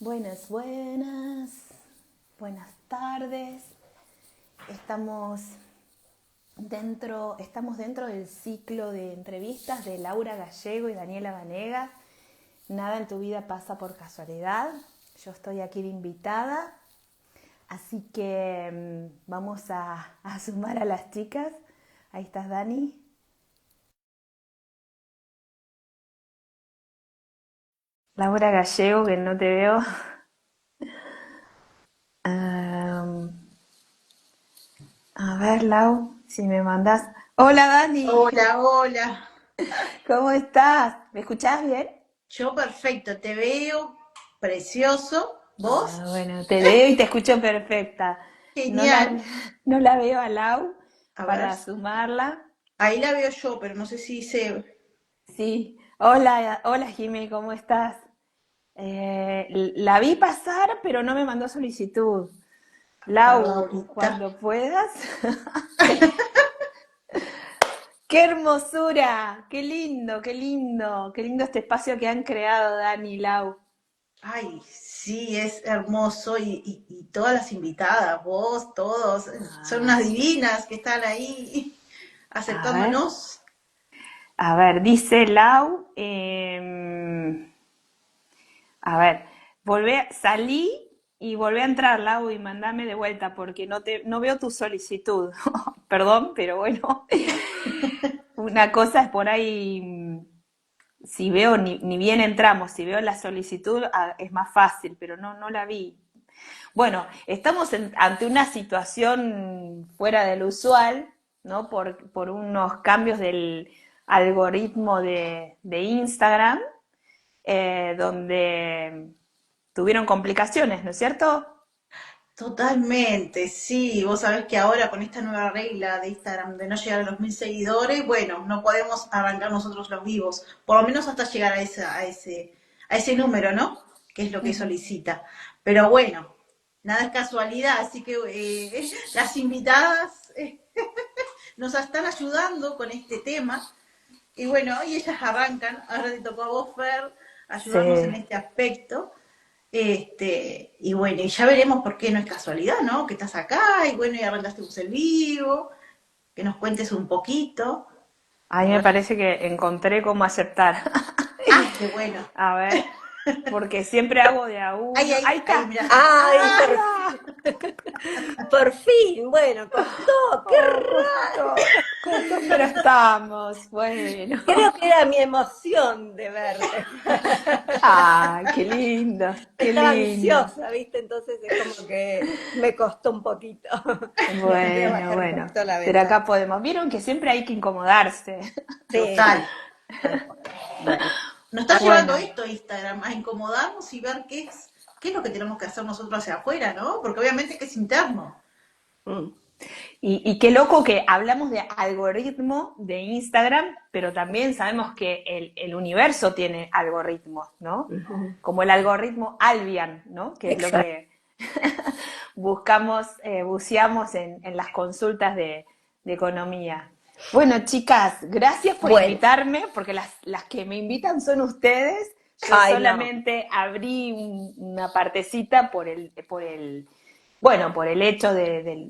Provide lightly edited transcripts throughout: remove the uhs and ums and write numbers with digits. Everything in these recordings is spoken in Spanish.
Buenas, buenas, buenas tardes. Estamos estamos dentro del ciclo de entrevistas de Laura Gallego y Daniela Vanega. Nada en tu vida pasa por casualidad. Yo estoy aquí de invitada, así que vamos a sumar a las chicas. Ahí estás, Dani. Laura Gallego, que no te veo. Am, a ver, Lau, si me mandás. Hola, Dani. Hola, hola. ¿Cómo estás? ¿Me escuchás bien? Yo perfecto, te veo precioso. ¿Vos? Ah, bueno, te veo y te escucho perfecta. No la, Genial. no la veo a Lau A ver, para sumarla. ahí la veo yo, pero no sé si se... Sí. Hola, hola Jimé, ¿cómo estás? La vi pasar, pero no me mandó solicitud. A ver Lau, ahorita. cuando puedas. ¡Qué hermosura! ¡Qué lindo, qué lindo! ¡Qué lindo este espacio que han creado Dani y Lau! Ay, sí, es hermoso y todas las invitadas, vos, todos, son Ah, unas sí. divinas que están ahí A ver. aceptándonos. A ver, dice Lau, a ver, salí y volví a entrar, Lau, y mandame de vuelta porque no veo tu solicitud. Perdón, pero bueno, una cosa es por ahí, si veo, ni bien entramos, si veo la solicitud, es más fácil, pero no la vi. Bueno, estamos ante una situación fuera del usual, ¿no? Por unos cambios del algoritmo de Instagram, donde tuvieron complicaciones, ¿no es cierto? Totalmente, sí. Vos sabés que ahora con esta nueva regla de Instagram de no llegar a los 1000 seguidores, bueno, no podemos arrancar nosotros los vivos, por lo menos hasta llegar a ese número, ¿no? Que es lo que Ujú. solicita. Pero bueno, nada es casualidad, así que las invitadas nos están ayudando con este tema. Y bueno, hoy ellas arrancan, ahora te tocó a vos, Fer, ayudarnos en Sí. este aspecto. Y bueno, y ya veremos por qué no es casualidad, ¿no? Que estás acá y bueno, y arrancaste vos el vivo, que nos cuentes un poquito. A mí A me ver. parece que encontré cómo aceptar. Ah, qué bueno. A ver, porque siempre hago de a Ahí, uno. Ahí ahí, ahí, está. mira. Ay, por ¡Hala! fin, por fin, bueno, costó, qué Oh, raro. costó, pero estamos. Bueno. Creo que era mi emoción de verte. Ay, qué lindo, qué Estaba lindo. ansiosa, ¿viste? Entonces es como que me costó un poquito. Voy a Bueno, bajar un bueno. poquito la Pero ventana. acá podemos. Vieron que siempre hay que incomodarse. Sí, Total. tal cual. Bueno, Nos está llevando Bueno. esto Instagram, a incomodarnos y ver qué es lo que tenemos que hacer nosotros hacia afuera, ¿no? Porque obviamente que es interno. mm, Y qué loco que hablamos de algoritmo de Instagram, pero también sabemos que el universo tiene algoritmos, ¿no? ujú. Como el algoritmo Albian, ¿no? Que es lo Exacto. que buscamos, buceamos en las consultas de economía. Bueno, chicas, gracias por Bueno, invitarme, porque las que me invitan son ustedes. Yo ay no, solamente abrí una partecita bueno, por el hecho de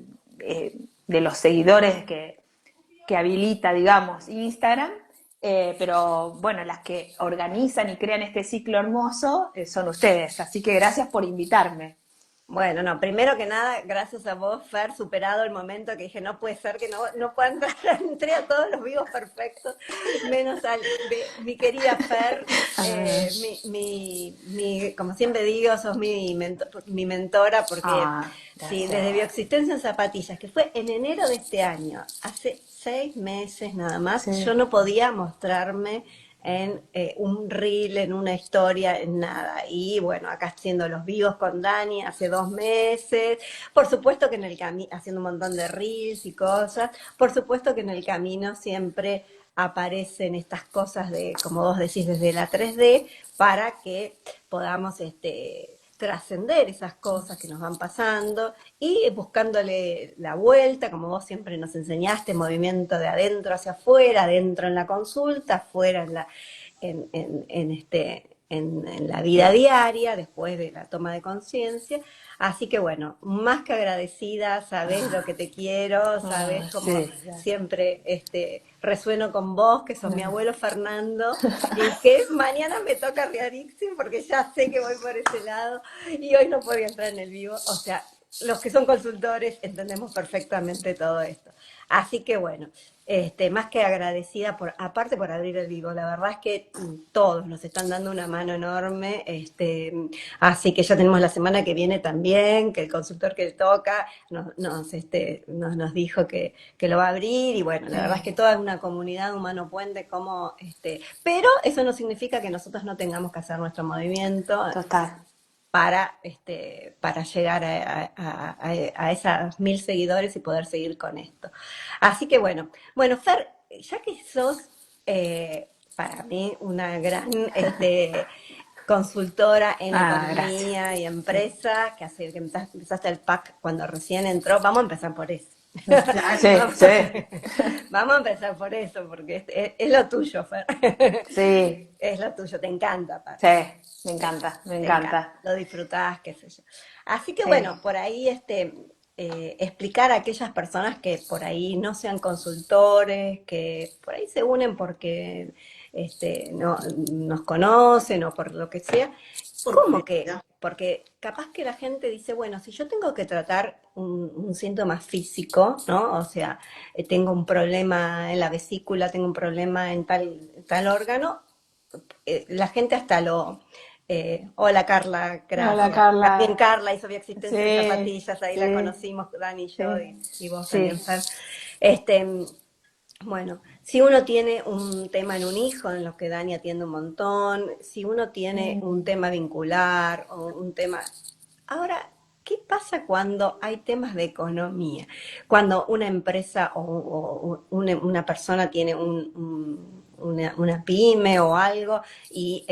los seguidores que habilita, digamos, Instagram. Pero bueno, las que organizan y crean este ciclo hermoso son ustedes. Así que gracias por invitarme. bueno, no, primero que nada, gracias a vos, Fer, superado el momento que dije, no puede ser que no pueda entrar, entré a todos los vivos perfectos, menos mi querida Fer, Ah, como siempre digo, sos mi mentora, porque sí, gracias. desde Bioexistencia en Zapatillas, que fue en enero de este año, hace 6 meses nada más, Sí. yo no podía mostrarme en un reel, en una historia, en nada. Y bueno, acá haciendo los vivos con Dani hace 2 meses. Por supuesto que en el camino, haciendo un montón de reels y cosas. Por supuesto que en el camino siempre aparecen estas cosas de, como vos decís, desde la 3D, para que podamos trascender esas cosas que nos van pasando y buscándole la vuelta, como vos siempre nos enseñaste, movimiento de adentro hacia afuera, adentro en la consulta, afuera en en la vida diaria, después de la toma de conciencia. Así que bueno, más que agradecida, sabes lo que te quiero, sabes como Sí. siempre resueno con vos, que sos mi abuelo Fernando, y que mañana me toca Riarixin porque ya sé que voy por ese lado y hoy no podía entrar en el vivo. O sea, los que son consultores entendemos perfectamente todo esto. Así que bueno, más que agradecida aparte por abrir el vivo, la verdad es que todos nos están dando una mano enorme, así que ya tenemos la semana que viene también, que el consultor que toca nos dijo que lo va a abrir, y bueno, la verdad es que toda una comunidad humano puente, como, pero eso no significa que nosotros no tengamos que hacer nuestro movimiento Total. para llegar a esas 1000 seguidores y poder seguir con esto. Así que bueno, Fer, ya que sos para mí una gran consultora en Gracias. economía y empresa, que empezaste el PAC cuando recién entró, vamos a empezar por eso. Claro. Sí, Vamos, sí, vamos a empezar por eso, porque es lo tuyo, Fer. sí, Es lo tuyo, te encanta, aparte. sí, me encanta, me Te encanta, encanta. lo disfrutás, qué sé yo. Así que Sí. bueno, por ahí explicar a aquellas personas que por ahí no sean consultores, que por ahí se unen porque no, nos conocen o por lo que sea, Por ¿cómo que? curiosidad. Porque capaz que la gente dice, bueno, si yo tengo que tratar un síntoma físico, ¿no? O sea, tengo un problema en la vesícula, tengo un problema en tal órgano, la gente hasta hola Carla, Hola, gracias. También Carla. Carla hizo Bioexistencia de Sí, Zapatillas, ahí la sí, conocimos, Dani y yo, sí, y vos también, sí. Fer. Este, bueno, si uno tiene un tema en un hijo, en los que Dani atiende un montón, si uno tiene un tema vincular o un tema... Ahora, ¿qué pasa cuando hay temas de economía? Cuando una empresa o una persona tiene una pyme o algo y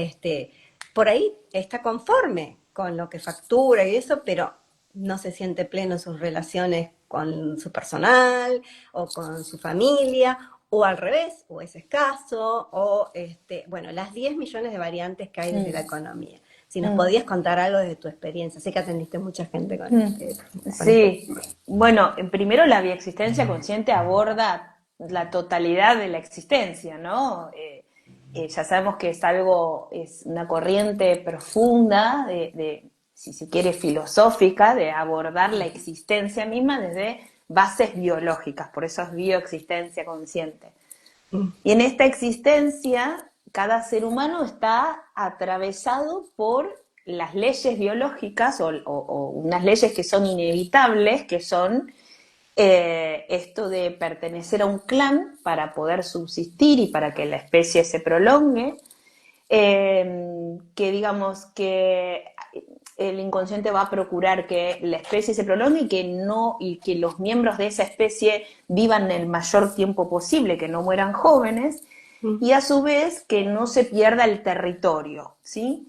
por ahí está conforme con lo que factura y eso, pero no se siente pleno en sus relaciones con su personal o con su familia, o al revés, o es escaso, o bueno, las 10 millones de variantes que hay desde la Mm, economía. Si nos mm, podías contar algo de tu experiencia, sé que atendiste mucha gente mm. con este Sí, bueno, primero la bioexistencia consciente aborda la totalidad de la existencia, ¿no? Ya sabemos que es algo, es una corriente profunda si se quiere, filosófica, de abordar la existencia misma desde bases biológicas, por eso es bioexistencia consciente. Y en esta existencia, cada ser humano está atravesado por las leyes biológicas o unas leyes que son inevitables, que son esto de pertenecer a un clan para poder subsistir y para que la especie se prolongue, que digamos que el inconsciente va a procurar que la especie se prolongue y que los miembros de esa especie vivan el mayor tiempo posible, que no mueran jóvenes, y a su vez que no se pierda el territorio, ¿sí?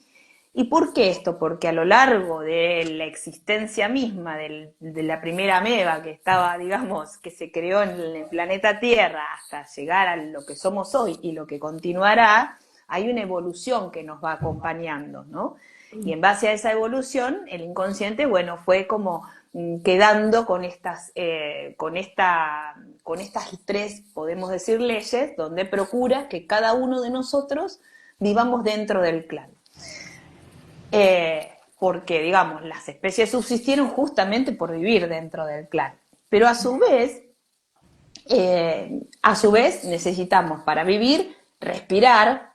¿Y por qué esto? Porque a lo largo de la existencia misma de la primera ameba que estaba, digamos, que se creó en el planeta Tierra hasta llegar a lo que somos hoy y lo que continuará, hay una evolución que nos va acompañando, ¿no? Y en base a esa evolución, el inconsciente, bueno, fue como quedando con estas tres, podemos decir, leyes, donde procura que cada uno de nosotros vivamos dentro del clan. Porque, digamos, las especies subsistieron justamente por vivir dentro del clan. Pero a su vez necesitamos para vivir respirar,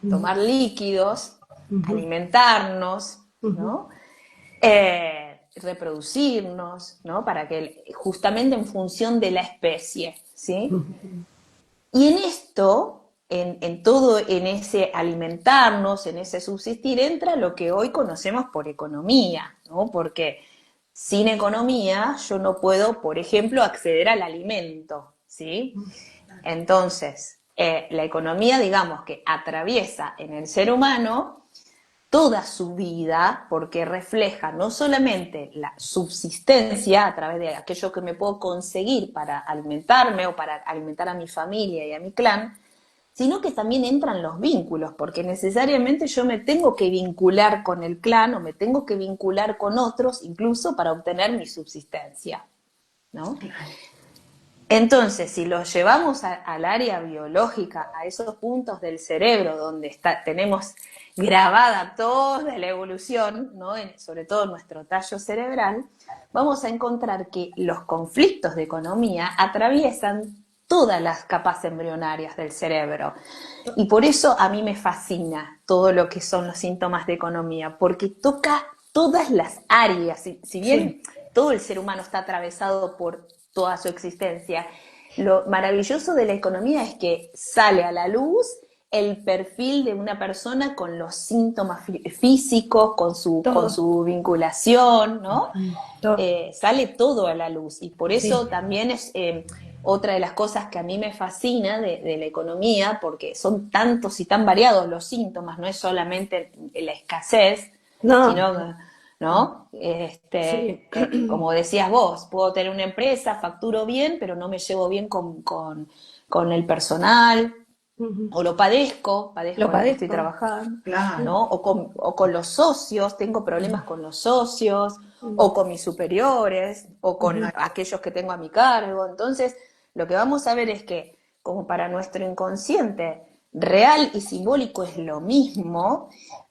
tomar líquidos, alimentarnos, ¿no? Reproducirnos, ¿no? Para que justamente en función de la especie, ¿sí? Y en esto, en todo, en ese alimentarnos, en ese subsistir, entra lo que hoy conocemos por economía, ¿no? Porque sin economía yo no puedo, por ejemplo, acceder al alimento, ¿sí? Entonces, la economía, digamos que atraviesa en el ser humano toda su vida, porque refleja no solamente la subsistencia a través de aquello que me puedo conseguir para alimentarme o para alimentar a mi familia y a mi clan, sino que también entran los vínculos, porque necesariamente yo me tengo que vincular con el clan o me tengo que vincular con otros, incluso para obtener mi subsistencia, ¿no? Entonces, si lo llevamos al área biológica, a esos puntos del cerebro donde tenemos grabada toda la evolución, ¿no? Sobre todo nuestro tallo cerebral, vamos a encontrar que los conflictos de economía atraviesan todas las capas embrionarias del cerebro. Y por eso a mí me fascina todo lo que son los síntomas de economía, porque toca todas las áreas. Si bien todo el ser humano está atravesado por toda su existencia, lo maravilloso de la economía es que sale a la luz el perfil de una persona con los síntomas físicos, con su vinculación, ¿no? Sale todo a la luz y por eso también es otra de las cosas que a mí me fascina de la economía, porque son tantos y tan variados los síntomas, no es solamente la escasez, sino, ¿no? Como decías vos, puedo tener una empresa, facturo bien, pero no me llevo bien con el personal, o lo padezco en lo que estoy trabajando, Claro. ¿no? O con los socios, tengo problemas con los socios, o con mis superiores, o con aquellos que tengo a mi cargo. Entonces, lo que vamos a ver es que, como para nuestro inconsciente, real y simbólico es lo mismo,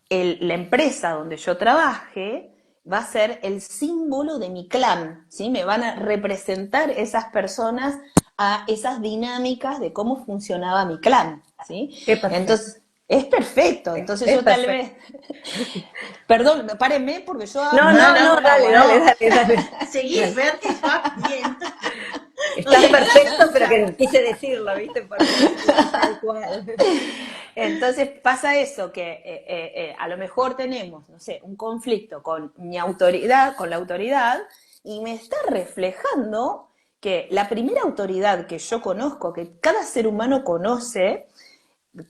la empresa donde yo trabaje va a ser el símbolo de mi clan, ¿sí? Me van a representar esas personas a esas dinámicas de cómo funcionaba mi clan, ¿sí? Entonces, es perfecto. Entonces yo tal vez... Perdón, párenme porque yo hablo... No, dale. Seguís, ver que va bien. Está perfecto, pero que quise decirlo, ¿viste? Porque tal cual. Entonces pasa eso, que a lo mejor tenemos, no sé, un conflicto con mi autoridad, con la autoridad, y me está reflejando que la primera autoridad que yo conozco, que cada ser humano conoce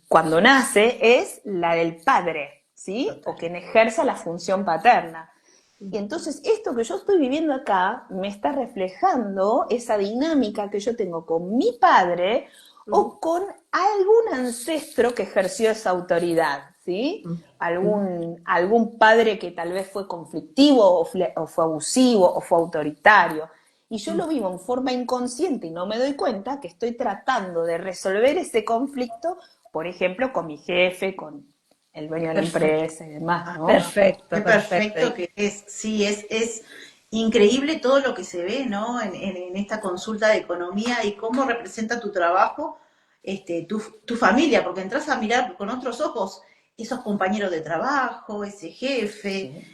cuando nace, es la del padre, ¿sí? O quien ejerza la función paterna. Y entonces esto que yo estoy viviendo acá me está reflejando esa dinámica que yo tengo con mi padre o con algún ancestro que ejerció esa autoridad, ¿sí? Algún padre que tal vez fue conflictivo o fue abusivo o fue autoritario. Y yo lo vivo en forma inconsciente y no me doy cuenta que estoy tratando de resolver ese conflicto, por ejemplo, con mi jefe, con el dueño de la empresa y demás, ¿no? Perfecto. Qué perfecto que es. Sí, es increíble todo lo que se ve, ¿no? En esta consulta de economía y cómo representa tu trabajo, tu familia, porque entras a mirar con otros ojos esos compañeros de trabajo, ese jefe,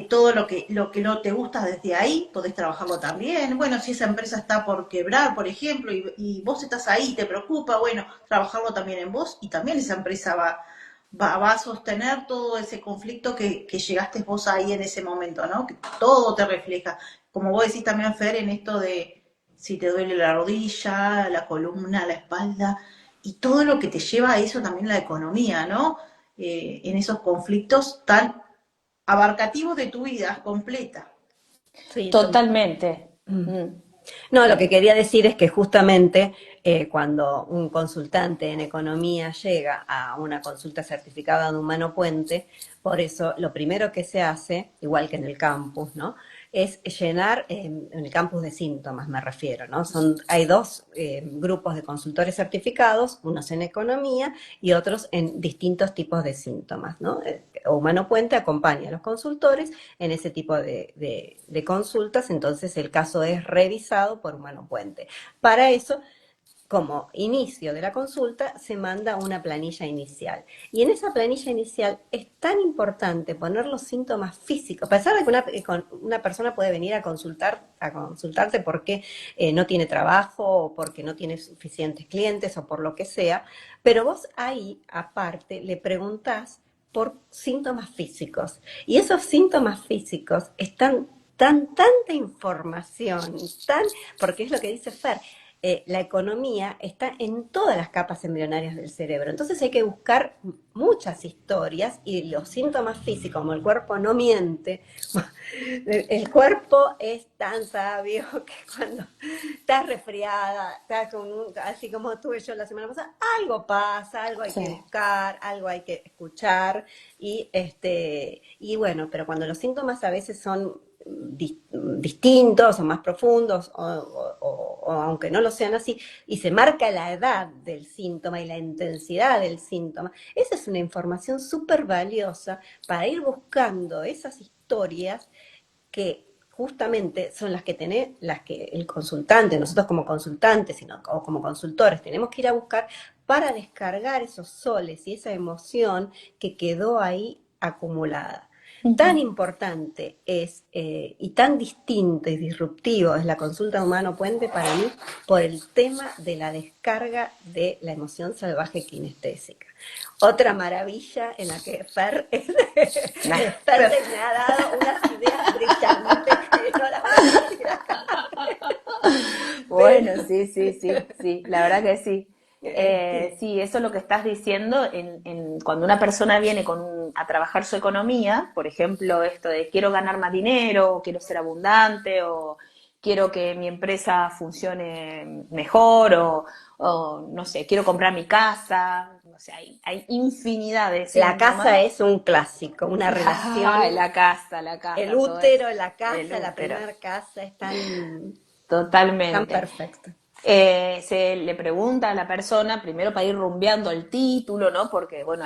todo lo que no te gusta desde ahí, podés trabajarlo también. Bueno, si esa empresa está por quebrar, por ejemplo, y vos estás ahí, te preocupa, bueno, trabajarlo también en vos y también esa empresa va a sostener todo ese conflicto que llegaste vos ahí en ese momento, ¿no? Que todo te refleja. Como vos decís también, Fer, en esto de si te duele la rodilla, la columna, la espalda, y todo lo que te lleva a eso también la economía, ¿no? En esos conflictos tan abarcativos de tu vida completa. Sí, Totalmente. No, lo que quería decir es que justamente cuando un consultante en economía llega a una consulta certificada de Humano Puente, por eso lo primero que se hace, igual que en el campus, ¿no? Es llenar, en el campus de síntomas me refiero, ¿no? Hay dos grupos de consultores certificados, unos en economía y otros en distintos tipos de síntomas, ¿no? Humano Puente acompaña a los consultores en ese tipo de consultas, entonces el caso es revisado por Humano Puente. Para eso, como inicio de la consulta, se manda una planilla inicial. Y en esa planilla inicial es tan importante poner los síntomas físicos. A pesar de que una persona puede venir a consultarte porque no tiene trabajo o porque no tiene suficientes clientes o por lo que sea, pero vos ahí, aparte, le preguntás por síntomas físicos. Y esos síntomas físicos están tanta información, porque es lo que dice Fer, la economía está en todas las capas embrionarias del cerebro. Entonces hay que buscar muchas historias y los síntomas físicos, como el cuerpo no miente, el cuerpo es tan sabio que cuando estás resfriada, estás así como estuve yo la semana pasada, algo pasa, algo hay que Sí. buscar, algo hay que escuchar y bueno, pero cuando los síntomas a veces son distintos o más profundos o aunque no lo sean así, y se marca la edad del síntoma y la intensidad del síntoma, esa es una información súper valiosa para ir buscando esas historias que justamente son las que el consultante, nosotros como consultantes o como consultores tenemos que ir a buscar para descargar esos soles y esa emoción que quedó ahí acumulada. Tan importante es y tan distinto y disruptivo es la consulta humano puente para mí por el tema de la descarga de la emoción salvaje kinestésica. Otra maravilla en la que Fer es experta y me ha dado unas ideas brillantes que no las voy a decir acá. Bueno, Pero, sí, sí, sí, sí, la verdad que sí. este, Sí, eso es lo que estás diciendo cuando una persona viene a trabajar su economía, por ejemplo, esto de quiero ganar más dinero, o quiero ser abundante, o quiero que mi empresa funcione mejor, o no sé, quiero comprar mi casa, no sé, hay infinidad de la casa síntomas. es un clásico, una Ay, relación, la el casa, todo eso, útero, la el casa, la útero, primera casa es tan totalmente. perfecto. Se le pregunta a la persona, primero para ir rumbeando el título, ¿no? Porque, bueno,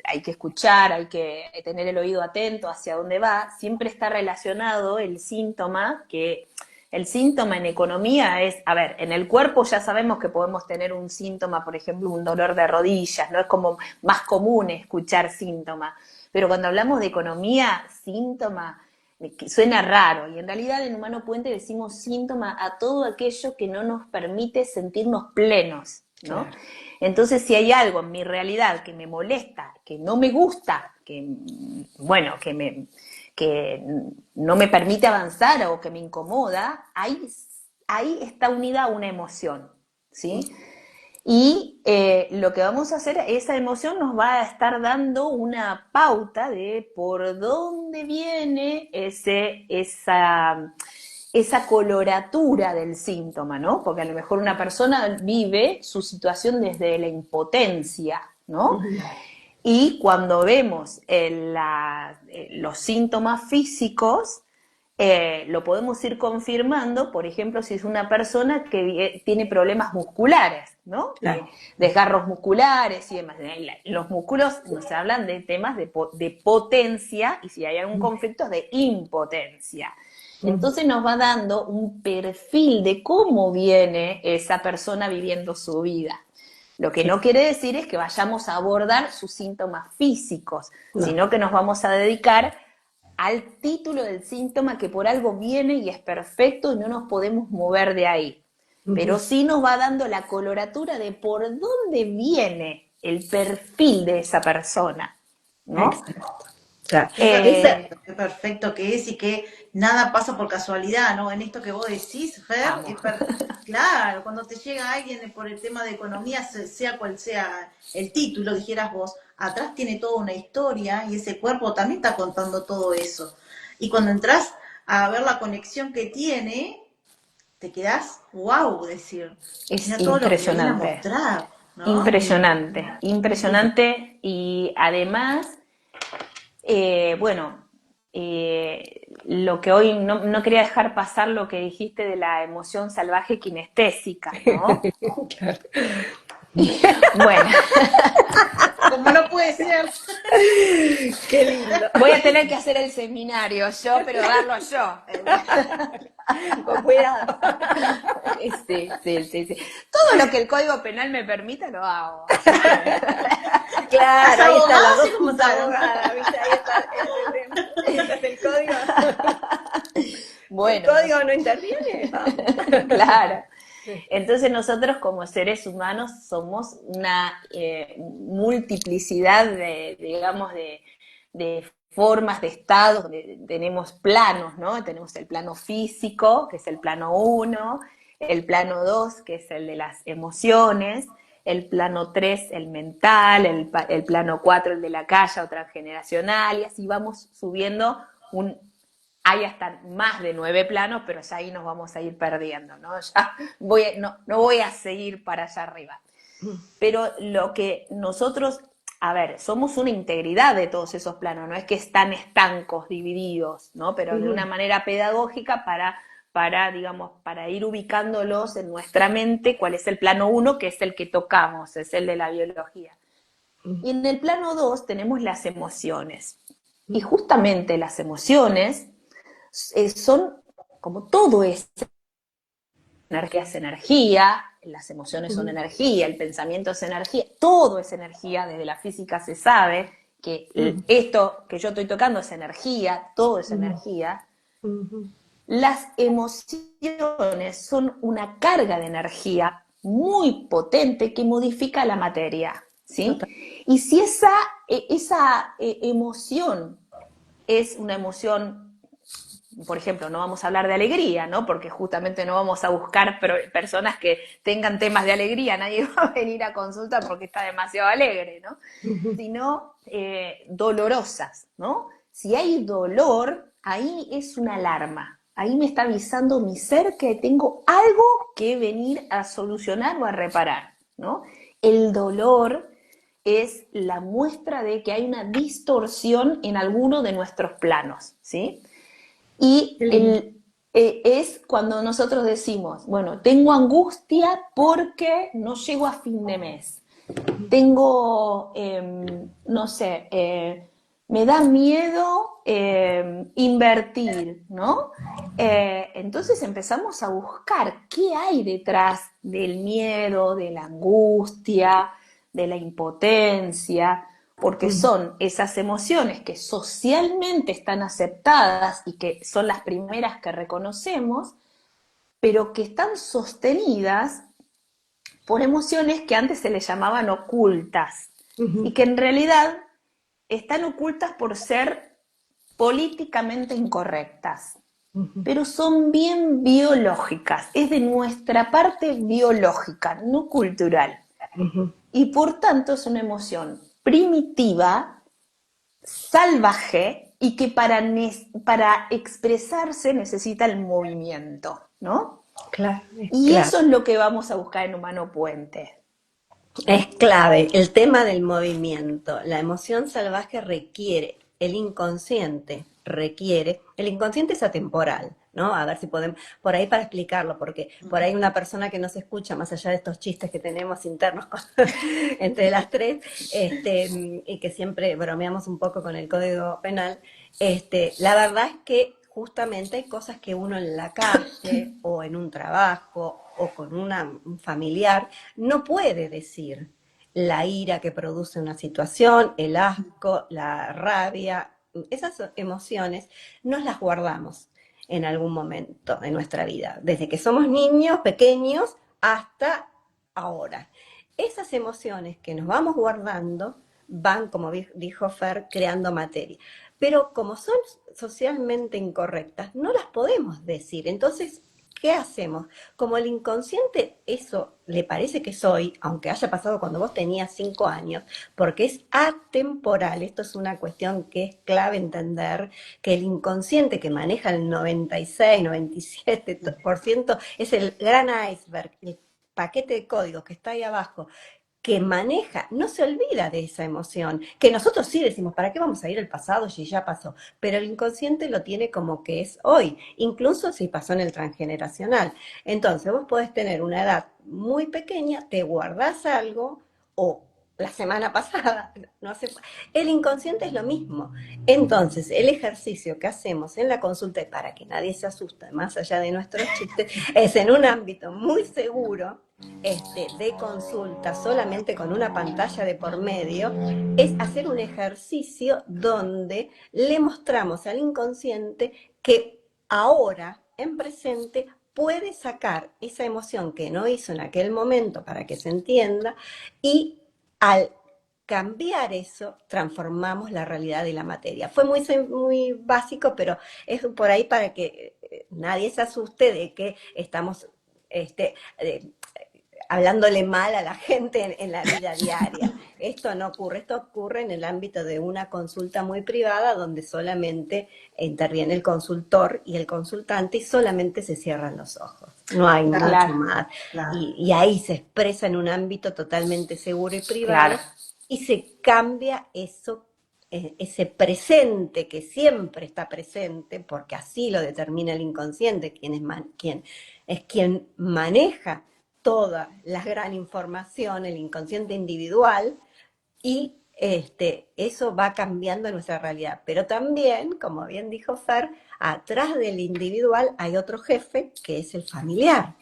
hay que escuchar, hay que tener el oído atento hacia dónde va. Siempre está relacionado el síntoma, que el síntoma en economía es, a ver, en el cuerpo ya sabemos que podemos tener un síntoma, por ejemplo, un dolor de rodillas, ¿no? Es como más común escuchar síntomas. Pero cuando hablamos de economía, síntoma que suena raro, y en realidad en Humano Puente decimos síntoma a todo aquello que no nos permite sentirnos plenos, ¿no? Claro. Entonces, si hay algo en mi realidad que me molesta, que no me gusta, que, bueno, que no me permite avanzar o que me incomoda, ahí está unida una emoción, ¿sí? Y lo que vamos a hacer, esa emoción nos va a estar dando una pauta de por dónde viene esa coloratura del síntoma, ¿no? Porque a lo mejor una persona vive su situación desde la impotencia, ¿no? Y cuando vemos los síntomas físicos, lo podemos ir confirmando, por ejemplo, si es una persona que tiene problemas musculares, ¿no? Claro. Desgarros musculares y demás. Los músculos nos hablan de temas de potencia y si hay algún conflicto es de impotencia. Entonces nos va dando un perfil de cómo viene esa persona viviendo su vida. Lo que no quiere decir es que vayamos a abordar sus síntomas físicos, No. sino que nos vamos a dedicar al título del síntoma que por algo viene y es perfecto y no nos podemos mover de ahí. Pero sí nos va dando la coloratura de por dónde viene el perfil de esa persona, ¿no? Exacto. Claro. Esa, Eh, Qué perfecto que es y que nada pasa por casualidad, ¿no? En esto que vos decís, Fer, amo. claro, cuando te llega alguien por el tema de economía, sea cual sea el título, dijeras vos, atrás tiene toda una historia y ese cuerpo también está contando todo eso. Y cuando entras a ver la conexión que tiene, te quedás, wow, decir, Es mira todo lo que me viene a impresionante, mostrar, ¿no? impresionante, impresionante y además bueno, lo que hoy no quería dejar pasar lo que dijiste de la emoción salvaje kinestésica, ¿no? claro. Bueno, Como no puede ser. Qué lindo. voy a tener que hacer el seminario yo, pero darlo yo. Con cuidado. Sí, sí, sí, sí. Todo lo que el Código Penal me permita lo hago. Así que, Las Claro, ahí están las abogadas dos se juntaron. abogadas, ¿viste? Ahí está el código. El bueno, código no interviene. Vamos. claro. Entonces nosotros como seres humanos somos una multiplicidad digamos, de formas, de estados, tenemos planos, ¿no? Tenemos el plano físico, que es el plano uno, el plano 2, que es el de las emociones, el plano 3, el mental, el plano 4, el de la calla o transgeneracional, y así vamos subiendo hay hasta más de 9 planos, pero ya ahí nos vamos a ir perdiendo, ¿no? Ya no voy a seguir para allá arriba. Pero lo que nosotros, a ver, somos una integridad de todos esos planos, no es que están estancos, divididos, ¿no? Pero de una manera pedagógica digamos, para ir ubicándolos en nuestra mente, cuál es el plano 1, que es el que tocamos, es el de la biología. Y en el plano 2 tenemos las emociones. Y justamente las emociones son, como todo es energía, las emociones son energía, el pensamiento es energía, todo es energía, desde la física se sabe que esto que yo estoy tocando es energía, todo es energía. Las emociones son una carga de energía muy potente que modifica la materia, ¿sí? Y si esa emoción es una emoción, por ejemplo, no vamos a hablar de alegría, ¿no? Porque justamente no vamos a buscar personas que tengan temas de alegría, nadie va a venir a consulta porque está demasiado alegre, ¿no? Sino dolorosas, ¿no? Si hay dolor, ahí es una alarma, ahí me está avisando mi ser que tengo algo que venir a solucionar o a reparar, ¿no? El dolor es la muestra de que hay una distorsión en alguno de nuestros planos, ¿sí? Y es cuando nosotros decimos, bueno, tengo angustia porque no llego a fin de mes. Tengo, no sé, me da miedo invertir, ¿no? Entonces empezamos a buscar qué hay detrás del miedo, de la angustia, de la impotencia, porque son esas emociones que socialmente están aceptadas y que son las primeras que reconocemos, pero que están sostenidas por emociones que antes se les llamaban ocultas y que en realidad están ocultas por ser políticamente incorrectas, pero son bien biológicas, es de nuestra parte biológica, no cultural. Y por tanto es una emoción primitiva, salvaje, y que para expresarse necesita el movimiento, ¿no? Claro, Y claro. eso es lo que vamos a buscar en Humano Puente. Es clave el tema del movimiento. La emoción salvaje requiere, el inconsciente requiere, el inconsciente es atemporal, ¿no? A ver si podemos, por ahí para explicarlo, porque por ahí una persona que nos escucha, más allá de estos chistes que tenemos internos entre las tres, y que siempre bromeamos un poco con el Código Penal, la verdad es que justamente hay cosas que uno en la calle o en un trabajo o con un familiar no puede decir. La ira que produce una situación, el asco, la rabia, esas emociones nos las guardamos en algún momento de nuestra vida, desde que somos niños pequeños hasta ahora. Esas emociones que nos vamos guardando van, como dijo Fer, creando materia. Pero como son socialmente incorrectas, no las podemos decir. Entonces, ¿qué hacemos? Como el inconsciente eso le parece que soy, aunque haya pasado cuando vos tenías 5 años, porque es atemporal, esto es una cuestión que es clave entender, que el inconsciente que maneja el 96, 97% es el gran iceberg, el paquete de códigos que está ahí abajo, que maneja, no se olvida de esa emoción, que nosotros sí decimos, ¿para qué vamos a ir al pasado si ya pasó? Pero el inconsciente lo tiene como que es hoy, incluso si pasó en el transgeneracional. Entonces vos podés tener una edad muy pequeña, te guardás algo o la semana pasada, no sé, el inconsciente es lo mismo. Entonces, el ejercicio que hacemos en la consulta, y para que nadie se asuste, más allá de nuestros chistes, es en un ámbito muy seguro, de consulta solamente con una pantalla de por medio, es hacer un ejercicio donde le mostramos al inconsciente que ahora, en presente, puede sacar esa emoción que no hizo en aquel momento para que se entienda, y al cambiar eso, transformamos la realidad de la materia. Fue muy básico, pero es por ahí para que nadie se asuste de que estamos hablándole mal a la gente en la vida diaria. Esto no ocurre, esto ocurre en el ámbito de una consulta muy privada donde solamente interviene el consultor y el consultante y solamente se cierran los ojos. No hay mucho Claro, más. Claro. Y ahí se expresa en un ámbito totalmente seguro y privado claro. y se cambia eso, ese presente que siempre está presente, porque así lo determina el inconsciente, quien maneja toda la gran información, el inconsciente individual, y eso va cambiando nuestra realidad. Pero también, como bien dijo Fer, atrás del individual hay otro jefe que es el familiar.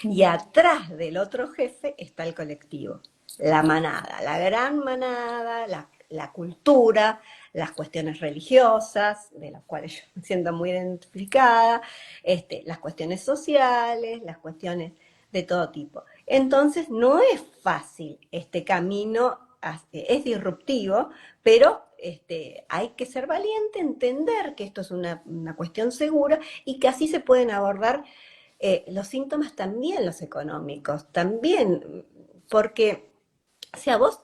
Y atrás del otro jefe está el colectivo, la manada, la gran manada, la cultura, las cuestiones religiosas, de las cuales yo me siento muy identificada, las cuestiones sociales, las cuestiones de todo tipo. Entonces no es fácil este camino, es disruptivo, pero hay que ser valiente, entender que esto es una cuestión segura y que así se pueden abordar los síntomas, también los económicos, también, porque si a vos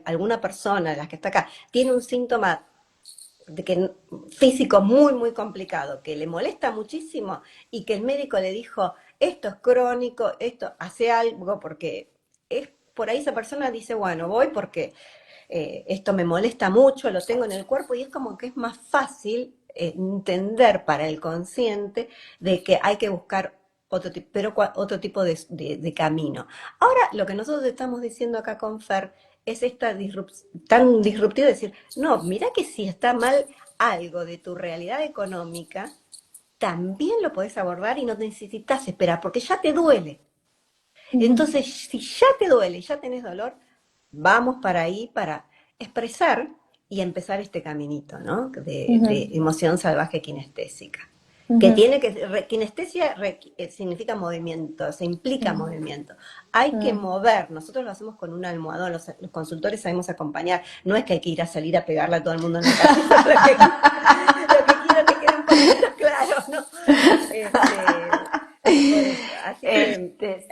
alguna persona de las que está acá tiene un síntoma físico muy, muy complicado, que le molesta muchísimo y que el médico le dijo, esto es crónico, esto hace algo, porque es por ahí esa persona dice, bueno, voy porque esto me molesta mucho, lo tengo en el cuerpo, y es como que es más fácil entender para el consciente de que hay que buscar otro tipo de camino. Ahora, lo que nosotros estamos diciendo acá con Fer es tan disruptivo decir, no, mira que si está mal algo de tu realidad económica, también lo podés abordar y no necesitas esperar, porque ya te duele. Entonces, si ya te duele, ya tenés dolor, vamos para ahí para expresar y empezar este caminito, ¿no? De emoción salvaje kinestésica. Que tiene que, kinestesia significa movimiento, se implica movimiento. Hay que mover, nosotros lo hacemos con un almohadón, los consultores sabemos acompañar, no es que hay que ir a salir a pegarle a todo el mundo en la calle, lo que quiero que quede un poquito claro, ¿no? Por eso, así que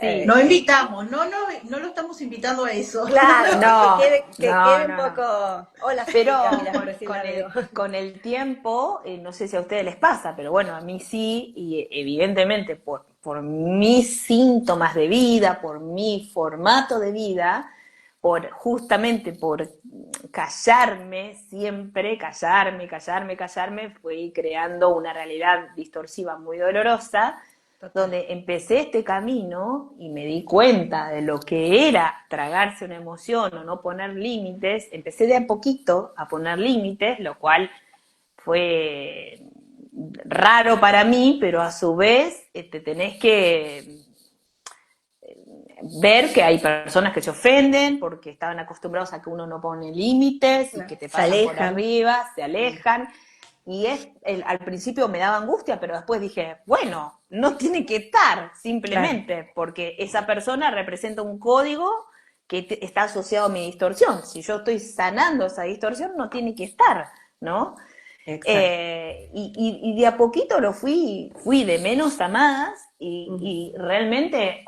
Sí. No invitamos, no lo estamos invitando a eso. claro, No, que no, quede un no, no. poco. Hola, Pero Federica, mira, por decir algo. con el tiempo, no sé si a ustedes les pasa, pero bueno, a mí sí, y evidentemente por mis síntomas de vida, por mi formato de vida, justamente por callarme siempre, callarme, fui creando una realidad distorsiva muy dolorosa, Total. donde empecé este camino y me di cuenta de lo que era tragarse una emoción o no poner límites. Empecé de a poquito a poner límites, lo cual fue raro para mí, pero a su vez tenés que ver que hay personas que se ofenden porque estaban acostumbrados a que uno no pone límites y que te Se pasan por alejan. arriba, se alejan. Y al principio me daba angustia, pero después dije, bueno, no tiene que estar simplemente, porque esa persona representa un código que está asociado a mi distorsión. Si yo estoy sanando esa distorsión, no tiene que estar, ¿no? Y de a poquito fui de menos a más y realmente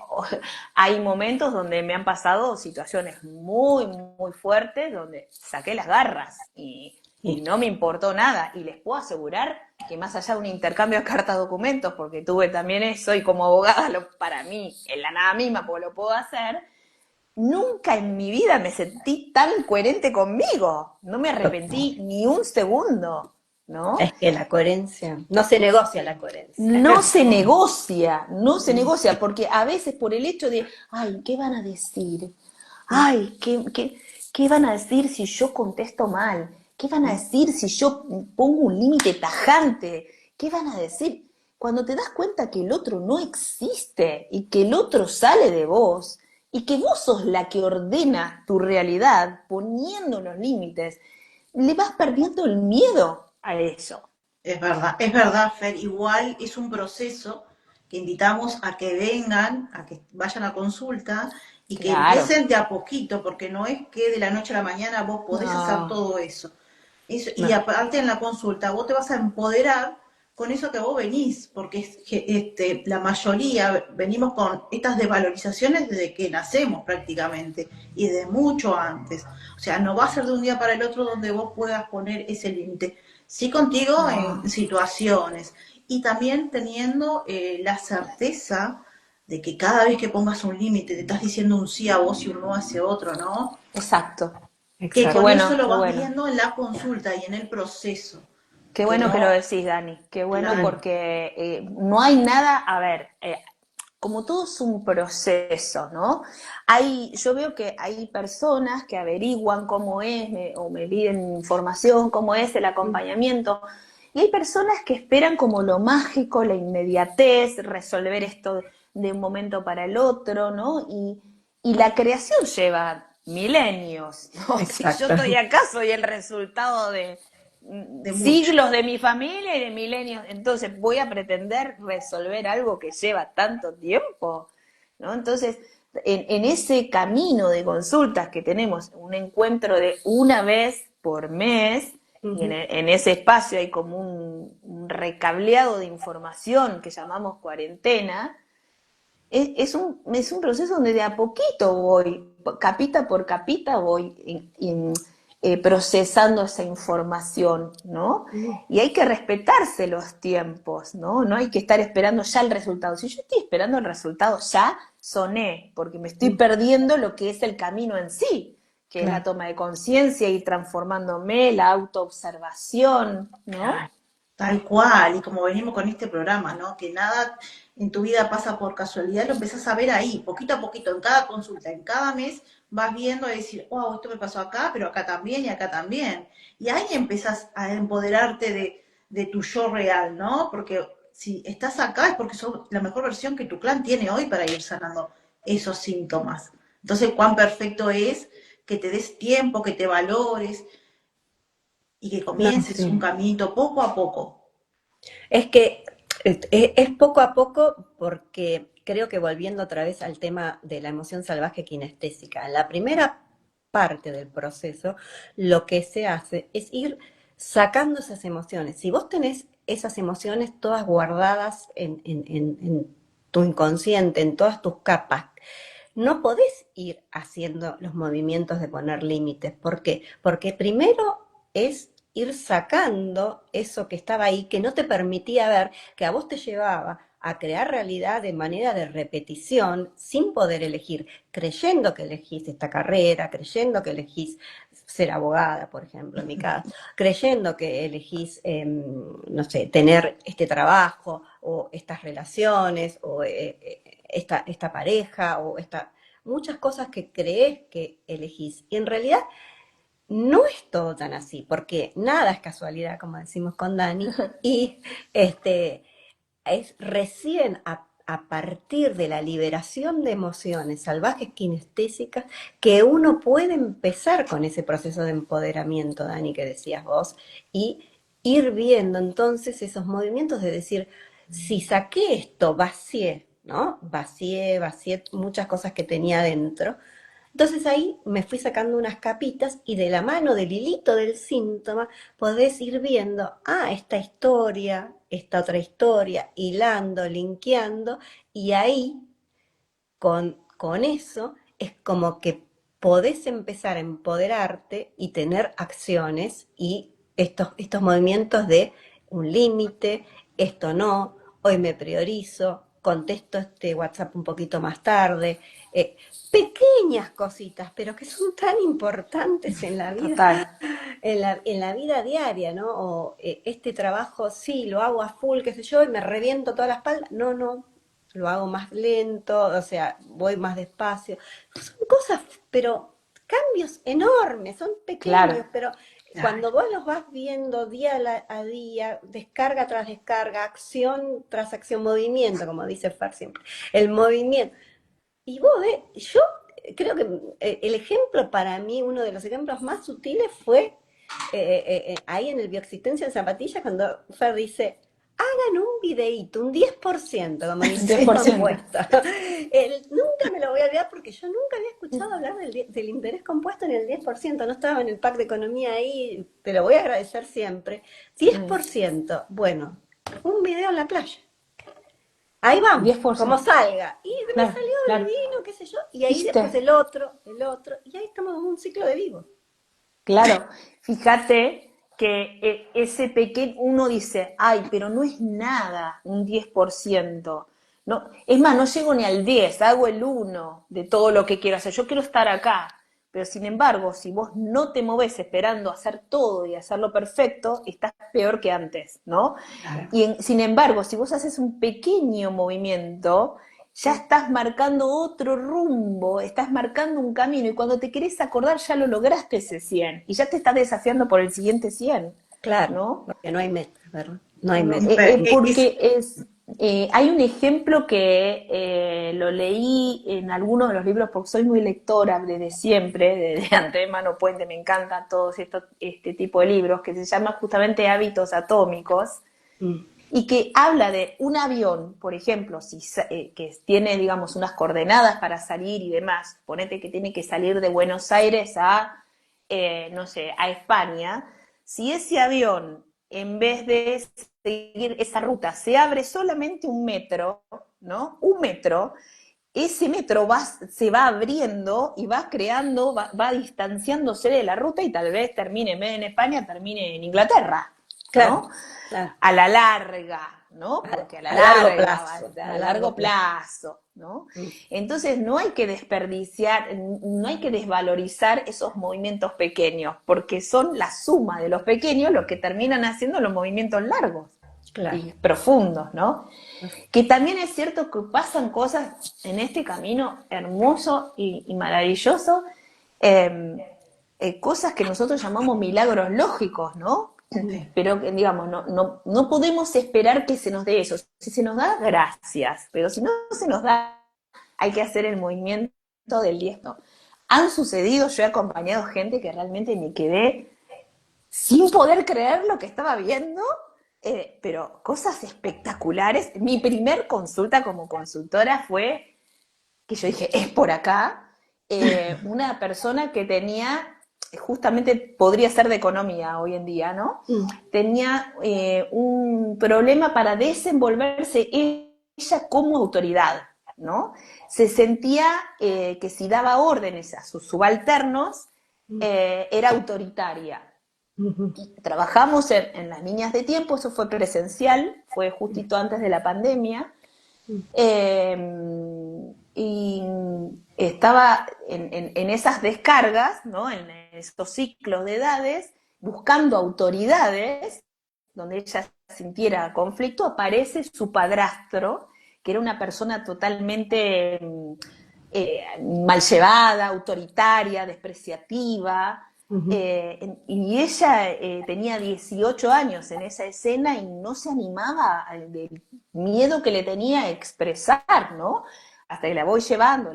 hay momentos donde me han pasado situaciones muy, muy fuertes donde saqué las garras y no me importó nada. Y les puedo asegurar que más allá de un intercambio de cartas documentos, porque tuve también eso y como abogada para mí, en la nada misma, porque lo puedo hacer, nunca en mi vida me sentí tan coherente conmigo. No me arrepentí ni un segundo, ¿no? Es que la coherencia, no se negocia la coherencia. No se negocia, porque a veces por el hecho de, ay, ¿qué van a decir? Ay, ¿qué van a decir si yo contesto mal? ¿Qué van a decir si yo pongo un límite tajante? ¿Qué van a decir? Cuando te das cuenta que el otro no existe y que el otro sale de vos y que vos sos la que ordena tu realidad poniendo los límites, le vas perdiendo el miedo a eso. Es verdad, Fer, igual es un proceso que invitamos a que vengan, a que vayan a consulta y que Claro. empiecen de a poquito, porque no es que de la noche a la mañana vos podés hacer No. todo eso. Y No. aparte en la consulta vos te vas a empoderar con eso que vos venís, porque la mayoría venimos con estas desvalorizaciones desde que nacemos prácticamente y de mucho antes. O sea, no va a ser de un día para el otro donde vos puedas poner ese límite. Sí contigo en No, situaciones y también teniendo la certeza de que cada vez que pongas un límite te estás diciendo un sí a vos y un no hacia otro, ¿no? exacto. Que Qué Exacto. con eso bueno, lo qué vas bueno. viendo en la consulta y en el proceso. Qué Que bueno que lo no, decís, Dani. Qué bueno claro. porque no hay nada, a ver, como todo es un proceso, ¿no? Yo veo que hay personas que averiguan cómo es o me piden información, cómo es el acompañamiento, y hay personas que esperan como lo mágico, la inmediatez, resolver esto de un momento para el otro, ¿no? Y la creación lleva milenios, ¿no? Si yo Exacto. estoy acá, soy el resultado de De mucho. siglos de mi familia y de milenios, entonces voy a pretender resolver algo que lleva tanto tiempo, ¿no? Entonces, en ese camino de consultas que tenemos, un encuentro de una vez por mes, y Ujú. en ese espacio hay como un recableado de información que llamamos cuarentena, es un proceso donde de a poquito voy, capita por capita, voy procesando esa información, ¿no? Y hay que respetarse los tiempos, ¿no? No hay que estar esperando ya el resultado. Si yo estoy esperando el resultado ya, soné, porque me estoy perdiendo lo que es el camino en sí, que es la Claro, toma de conciencia, ir transformándome, la autoobservación, ¿no? claro. Tal cual, y como venimos con este programa, ¿no? Que nada en tu vida pasa por casualidad, lo empezás a ver ahí, poquito a poquito, en cada consulta, en cada mes vas viendo y decir, wow, esto me pasó acá, pero acá también y acá también. Y ahí empezás a empoderarte de tu yo real, ¿no? Porque si estás acá es porque sos la mejor versión que tu clan tiene hoy para ir sanando esos síntomas. Entonces, cuán perfecto es que te des tiempo, que te valores y que No, comiences un sí. caminito poco a poco. Es que es poco a poco porque creo que volviendo otra vez al tema de la emoción salvaje kinestésica, en la primera parte del proceso lo que se hace es ir sacando esas emociones. Si vos tenés esas emociones todas guardadas en tu inconsciente, en todas tus capas, no podés ir haciendo los movimientos de poner límites. ¿Por qué? Porque primero es ir sacando eso que estaba ahí, que no te permitía ver, que a vos te llevaba a crear realidad de manera de repetición, sin poder elegir, creyendo que elegís esta carrera, creyendo que elegís ser abogada, por ejemplo, en mi caso, creyendo que elegís, no sé, tener este trabajo o estas relaciones o esta pareja o muchas cosas que crees que elegís. Y en realidad no es todo tan así, porque nada es casualidad, como decimos con Dani, y este, es recién a partir de la liberación de emociones salvajes kinestésicas que uno puede empezar con ese proceso de empoderamiento, Dani, que decías vos, y ir viendo entonces esos movimientos de decir, si saqué esto, vacié, ¿no? Vacié muchas cosas que tenía dentro. Entonces ahí me fui sacando unas capitas y de la mano del hilito del síntoma podés ir viendo, esta historia, esta otra historia, hilando, linkeando, y ahí con eso es como que podés empezar a empoderarte y tener acciones y estos movimientos de un límite, esto no, hoy me priorizo, contesto este WhatsApp un poquito más tarde, eh, pequeñas cositas, pero que son tan importantes en la vida, Total. en la vida diaria, ¿no? O este trabajo sí, lo hago a full, qué sé yo, y me reviento toda la espalda. No, no, lo hago más lento, o sea, voy más despacio. Son cosas, pero cambios enormes, son Claro. pequeños, pero Claro. cuando vos los vas viendo día a día, descarga tras descarga, acción tras acción, movimiento, como dice Fer siempre, el movimiento. Y vos ves, yo creo que el ejemplo para mí, uno de los ejemplos más sutiles fue ahí en el Bioexistencia en Zapatillas, cuando Fer dice, hagan un videíto, un 10% como interés 10%. compuesto. Nunca me lo voy a olvidar porque yo nunca había escuchado hablar del interés compuesto ni el 10%, no estaba en el pack de economía ahí, te lo voy a agradecer siempre. 10%, bueno, un video en la playa. Ahí vamos, 10%. como salga. Y me Claro, salió claro. divino, qué sé yo. Y ahí después ¿Viste? el otro. Y ahí estamos en un ciclo de vivo. Claro, fíjate que ese pequeño, uno dice, ay, pero no es nada un 10%. No, es más, no llego ni al 10, hago el 1 de todo lo que quiero hacer. Yo quiero estar acá, pero sin embargo, si vos no te movés esperando hacer todo y hacerlo perfecto, estás peor que antes, ¿no? Claro. Y sin embargo, si vos haces un pequeño movimiento, ya estás marcando otro rumbo, estás marcando un camino y cuando te querés acordar ya lo lograste ese 100 y ya te estás desafiando por el siguiente 100, Claro, ¿no? porque no hay meta, ¿verdad? No hay No, meta. porque hay un ejemplo que lo leí en algunos de los libros, porque soy muy lectora desde siempre, desde Andrés Mano Puente, me encantan todos este tipo de libros, que se llama justamente Hábitos Atómicos, Mm. y que habla de un avión, por ejemplo, que tiene, digamos, unas coordenadas para salir y demás, ponete que tiene que salir de Buenos Aires a, no sé, a España, si ese avión, en vez de seguir esa ruta, se abre solamente un metro, ¿no? Un metro, ese metro se va abriendo y va creando, va distanciándose de la ruta y tal vez termine, en vez de en España, termine en Inglaterra, Claro, ¿no? claro. A la larga, ¿no? Porque a la A largo larga, plazo, a a largo largo plazo. plazo, ¿no? Mm. Entonces no hay que desperdiciar, no hay que desvalorizar esos movimientos pequeños, porque son la suma de los pequeños los que terminan haciendo los movimientos largos Claro. y profundos, ¿no? Que también es cierto que pasan cosas en este camino hermoso y maravilloso, cosas que nosotros llamamos milagros lógicos, ¿no? Sí. Pero que, digamos, no podemos esperar que se nos dé eso. Si se nos da, gracias, pero si no se nos da, hay que hacer el movimiento del 10. ¿No? Han sucedido, yo he acompañado gente que realmente me quedé sin poder creer lo que estaba viendo, pero cosas espectaculares. Mi primer consulta como consultora fue que yo dije, es por acá, una persona que tenía, justamente podría ser de economía hoy en día, ¿no? Mm. Tenía un problema para desenvolverse ella como autoridad, ¿no? Se sentía que si daba órdenes a sus subalternos, era autoritaria. Ujú. Trabajamos en las líneas de tiempo, eso fue presencial, fue justito antes de la pandemia, y estaba en esas descargas, ¿no? En estos ciclos de edades, buscando autoridades, donde ella sintiera conflicto, aparece su padrastro, que era una persona totalmente mal llevada, autoritaria, despreciativa, Ujú. y ella tenía 18 años en esa escena y no se animaba del miedo que le tenía a expresar, ¿no? Hasta que la voy llevando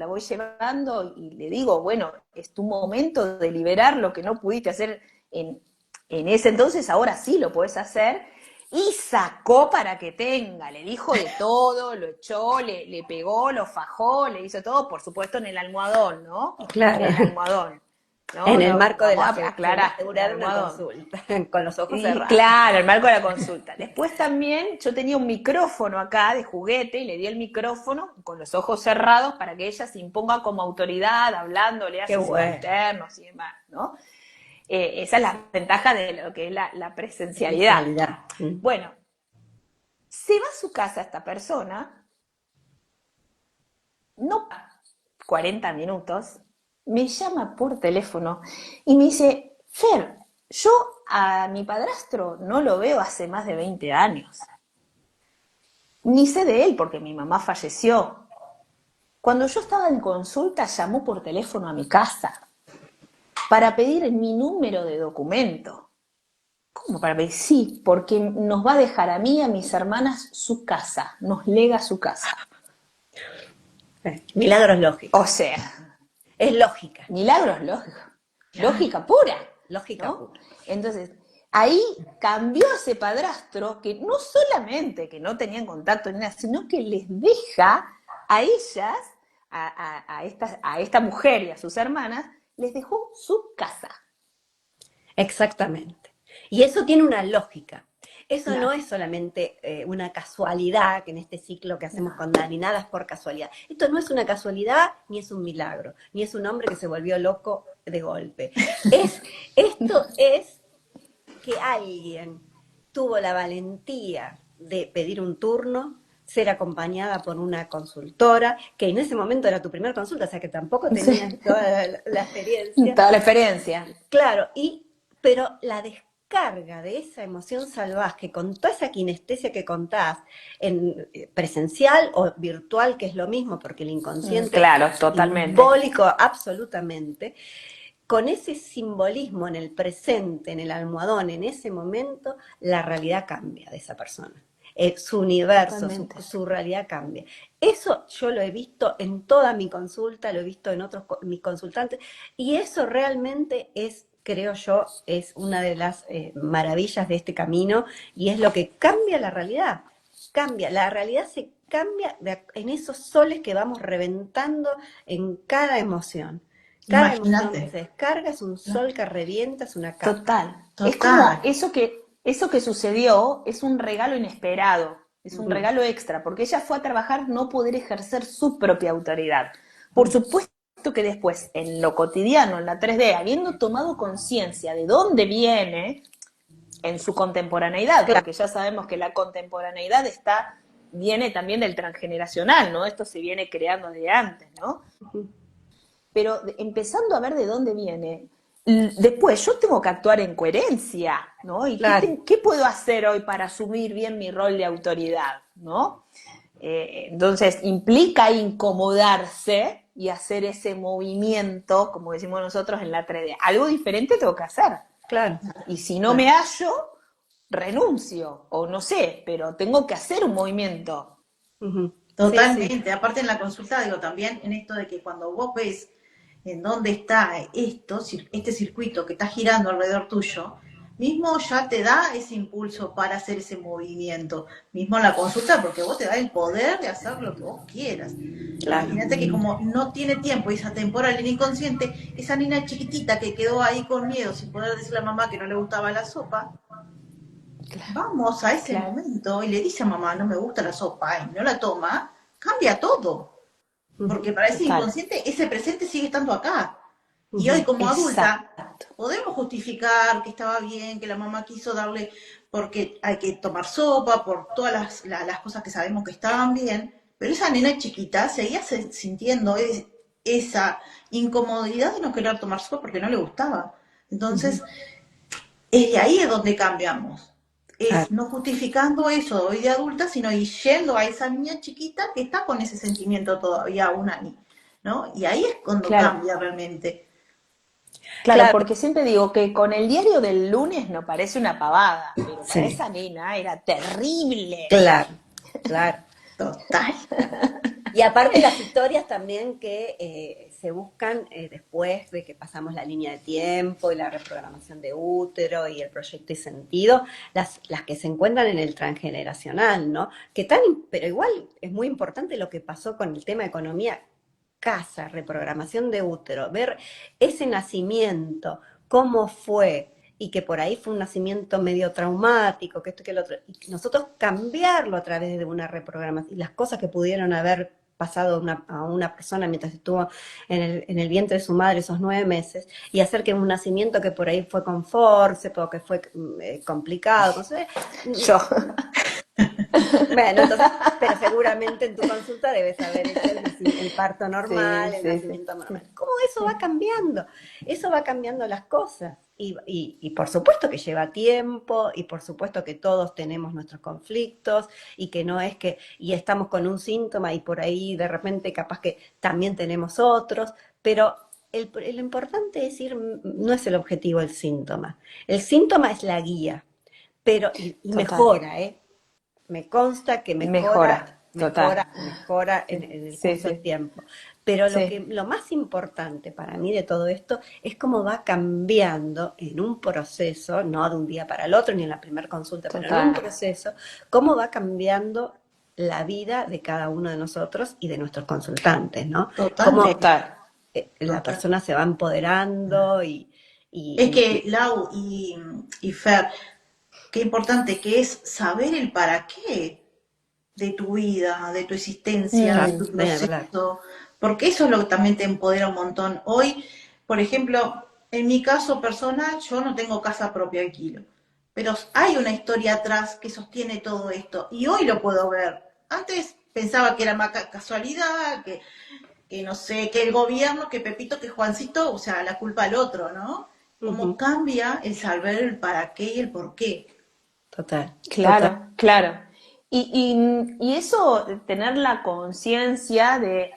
y le digo, bueno, es tu momento de liberar lo que no pudiste hacer en ese entonces, ahora sí lo puedes hacer. Y sacó para que tenga, le dijo de todo, lo echó, le pegó, lo fajó, le hizo todo, por supuesto en el almohadón, ¿no? En el Claro. almohadón. No, En el no, marco de vamos la a aclarar, en el seguridad de una almohadón. consulta, con los ojos Y cerrados. claro, el marco de la consulta. Después también yo tenía un micrófono acá de juguete y le di el micrófono con los ojos cerrados para que ella se imponga como autoridad, hablándole a Qué sus bueno. subalternos y demás, ¿no? Esa es la ventaja de lo que es la presencialidad. Presencialidad. Mm. Bueno, se va a su casa esta persona, no 40 minutos, me llama por teléfono y me dice, Fer, yo a mi padrastro no lo veo hace más de 20 años. Ni sé de él porque mi mamá falleció. Cuando yo estaba en consulta llamó por teléfono a mi casa para pedir mi número de documento. ¿Cómo para pedir? Sí, porque nos va a dejar a mí y a mis hermanas su casa, nos lega su casa. Milagros O lógicos. sea, Es lógica. milagros lógicos, Claro. lógica pura, Lógica ¿no? pura. Entonces, ahí cambió ese padrastro que no solamente que no tenían contacto ni nada, sino que les deja a ellas, a esta mujer y a sus hermanas, les dejó su casa. Exactamente. Y eso tiene una lógica. Eso no Claro, es solamente una casualidad, que en este ciclo que hacemos con Dani, nada es por casualidad. Esto no es una casualidad, ni es un milagro, ni es un hombre que se volvió loco de golpe. Esto es que alguien tuvo la valentía de pedir un turno, ser acompañada por una consultora, que en ese momento era tu primera consulta, o sea que tampoco tenías sí, toda la experiencia. toda la experiencia. Claro, pero la descarga de esa emoción salvaje con toda esa kinestesia que contás en presencial o virtual, que es lo mismo, porque el inconsciente Claro, es totalmente. simbólico absolutamente, con ese simbolismo en el presente, en el almohadón, en ese momento, la realidad cambia de esa persona. Su universo, Totalmente. su realidad cambia. Eso yo lo he visto en toda mi consulta, lo he visto en otros mis consultantes, y eso realmente es, creo yo, es una de las maravillas de este camino, y es lo que cambia la realidad. Cambia, la realidad se cambia en esos soles que vamos reventando en cada emoción. Cada emoción que Imagínate. se descarga es un ¿No? sol que revienta, es una capa. Total. Es como Total. eso que sucedió es un regalo inesperado, es un Ujú, regalo extra, porque ella fue a trabajar no poder ejercer su propia autoridad. Por ujú. supuesto que después, en lo cotidiano, en la 3D, habiendo tomado conciencia de dónde viene en su contemporaneidad, Claro. porque ya sabemos que la contemporaneidad viene también del transgeneracional, ¿no? Esto se viene creando de antes, ¿no? Ujú. Pero empezando a ver de dónde viene, después yo tengo que actuar en coherencia, ¿no? ¿Y qué, Claro. qué puedo hacer hoy para asumir bien mi rol de autoridad, ¿no? Entonces implica incomodarse y hacer ese movimiento, como decimos nosotros en la 3D. Algo diferente tengo que hacer. Claro. Y si no Claro. me hallo, renuncio, o no sé, pero tengo que hacer un movimiento. Ujú. Sí, sí. Totalmente. Aparte en la consulta, digo, también en esto de que cuando vos ves en dónde está este circuito que está girando alrededor tuyo, mismo ya te da ese impulso para hacer ese movimiento, mismo en la consulta, porque vos te da el poder de hacer lo que vos quieras. Claro. Imagínate que como no tiene tiempo esa temporal en inconsciente, esa niña chiquitita que quedó ahí con miedo sin poder decirle a mamá que no le gustaba la sopa, Claro, vamos a ese claro, momento y le dice a mamá, no me gusta la sopa, y no la toma, cambia todo. Ujú. Porque para ese total. inconsciente, ese presente sigue estando acá. Y hoy Ujú. como adulta, Exacto. podemos justificar que estaba bien, que la mamá quiso darle, porque hay que tomar sopa, por todas las cosas que sabemos que estaban bien, pero esa nena chiquita seguía sintiendo esa incomodidad de no querer tomar sopa porque no le gustaba. Ujú. Entonces, es de ahí es donde cambiamos. Claro. Es no justificando eso hoy de adulta, sino y yendo a esa niña chiquita que está con ese sentimiento todavía aún ahí, ¿no? Y ahí es cuando Claro, cambia realmente. claro, Claro. porque siempre digo que con el diario del lunes no parece una pavada, pero para Sí. esa nena era terrible. Claro. Claro. Total. Y aparte las historias también que se buscan después de que pasamos la línea de tiempo y la reprogramación de útero y el proyecto y sentido, las que se encuentran en el transgeneracional, ¿no? Pero igual es muy importante lo que pasó con el tema de economía, casa, reprogramación de útero, ver ese nacimiento, cómo fue, y que por ahí fue un nacimiento medio traumático, que esto y que lo otro, y nosotros cambiarlo a través de una reprogramación, y las cosas que pudieron haber pasado a una persona mientras estuvo en el vientre de su madre esos 9 meses, y hacer que un nacimiento que por ahí fue con forceps o que fue complicado, no sé, Yo, bueno, entonces, pero seguramente en tu consulta debes haber hecho el parto sí, normal, el sí, sí, nacimiento sí, normal. ¿Cómo eso va cambiando las cosas. Y por supuesto que lleva tiempo, y por supuesto que todos tenemos nuestros conflictos, y que no es que, y estamos con un síntoma y por ahí de repente capaz que también tenemos otros, pero lo importante es ir, no es el objetivo el síntoma es la guía, pero, y total. mejora, ¿eh? Me consta que Mejora, total. mejora Sí, en el sí, curso del sí, tiempo. Pero sí, lo más importante para mí de todo esto es cómo va cambiando en un proceso, no de un día para el otro, ni en la primera consulta, pero en un total, proceso, cómo va cambiando la vida de cada uno de nosotros y de nuestros consultantes, ¿no? Cómo Totalmente. total. la Total. persona se va empoderando Es y que Lau y Fer, qué importante que es saber el para qué de tu vida, de tu existencia, de Claro, tu ni hablar. proceso, porque eso es lo que también te empodera un montón. Hoy, por ejemplo, en mi caso personal, yo no tengo casa propia, alquilo, pero hay una historia atrás que sostiene todo esto y hoy lo puedo ver. Antes pensaba que era más casualidad, que no sé, que el gobierno, que Pepito, que Juancito, o sea, la culpa al otro, ¿no? Cómo Ujú. cambia el saber el para qué y el por qué. Total, total. Claro, claro. Y eso, tener la conciencia de,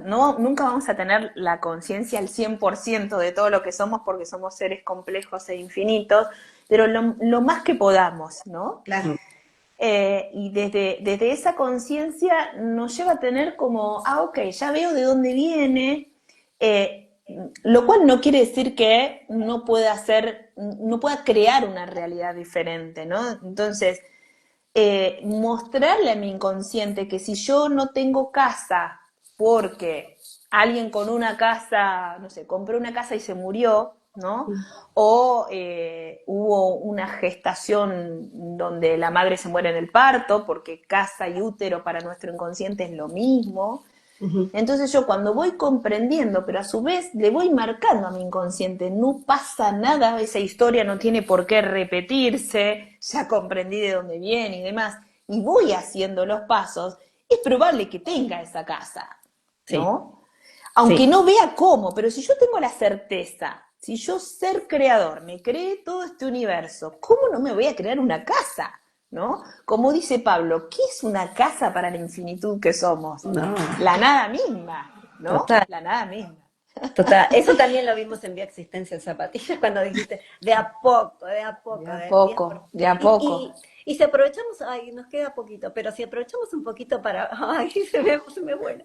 no, nunca vamos a tener la conciencia al 100% de todo lo que somos porque somos seres complejos e infinitos, pero lo más que podamos, ¿no? Claro, Y desde esa conciencia nos lleva a tener como, ok, ya veo de dónde viene, eh, lo cual no quiere decir que no pueda crear una realidad diferente, ¿no? Entonces, mostrarle a mi inconsciente que si yo no tengo casa porque alguien con una casa, no sé, compró una casa y se murió, ¿no? O hubo una gestación donde la madre se muere en el parto, porque casa y útero para nuestro inconsciente es lo mismo. Ujú. Entonces yo cuando voy comprendiendo, pero a su vez le voy marcando a mi inconsciente, no pasa nada, esa historia no tiene por qué repetirse, ya comprendí de dónde viene y demás, y voy haciendo los pasos, es probable que tenga esa casa, Sí, ¿no? Aunque sí. no vea cómo, pero si yo tengo la certeza, si yo ser creador, me creé todo este universo, ¿cómo no me voy a crear una casa? ¿No? Como dice Pablo, ¿qué es una casa para la infinitud que somos? No, La nada misma, ¿no? total. La nada misma. Total, eso también lo vimos en Bioexistencia en Zapatillas cuando dijiste de a De poco, a del poco, 10%. de a Y, poco. y si aprovechamos, ay, nos queda poquito, pero si aprovechamos un poquito para, ay, se me vuela,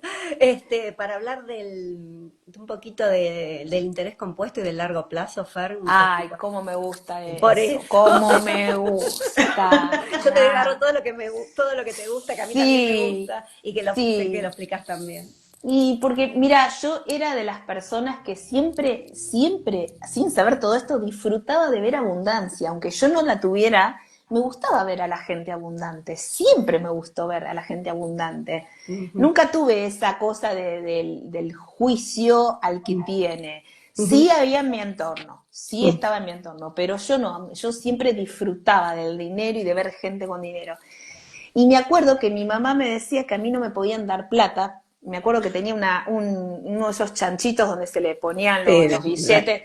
para hablar de un poquito del interés compuesto y del largo plazo, Fer, no sé si Ay, cómo me gusta por eso, eso. cómo me gusta. Yo te agarro Ah, todo lo que todo lo que te gusta, que a mí también me sí, gusta, y que sé que lo sí. explicas también. Y porque, mira, yo era de las personas que siempre, siempre, sin saber todo esto, disfrutaba de ver abundancia. Aunque yo no la tuviera, me gustaba ver a la gente abundante. Siempre me gustó ver a la gente abundante. Ujú, Nunca tuve esa cosa del juicio al que tiene. ujú, Sí había en mi entorno, sí ujú. estaba en mi entorno, pero yo no, yo siempre disfrutaba del dinero y de ver gente con dinero. Y me acuerdo que mi mamá me decía que a mí no me podían dar plata. Me acuerdo que tenía uno de esos chanchitos donde se le ponían Sí, los billetes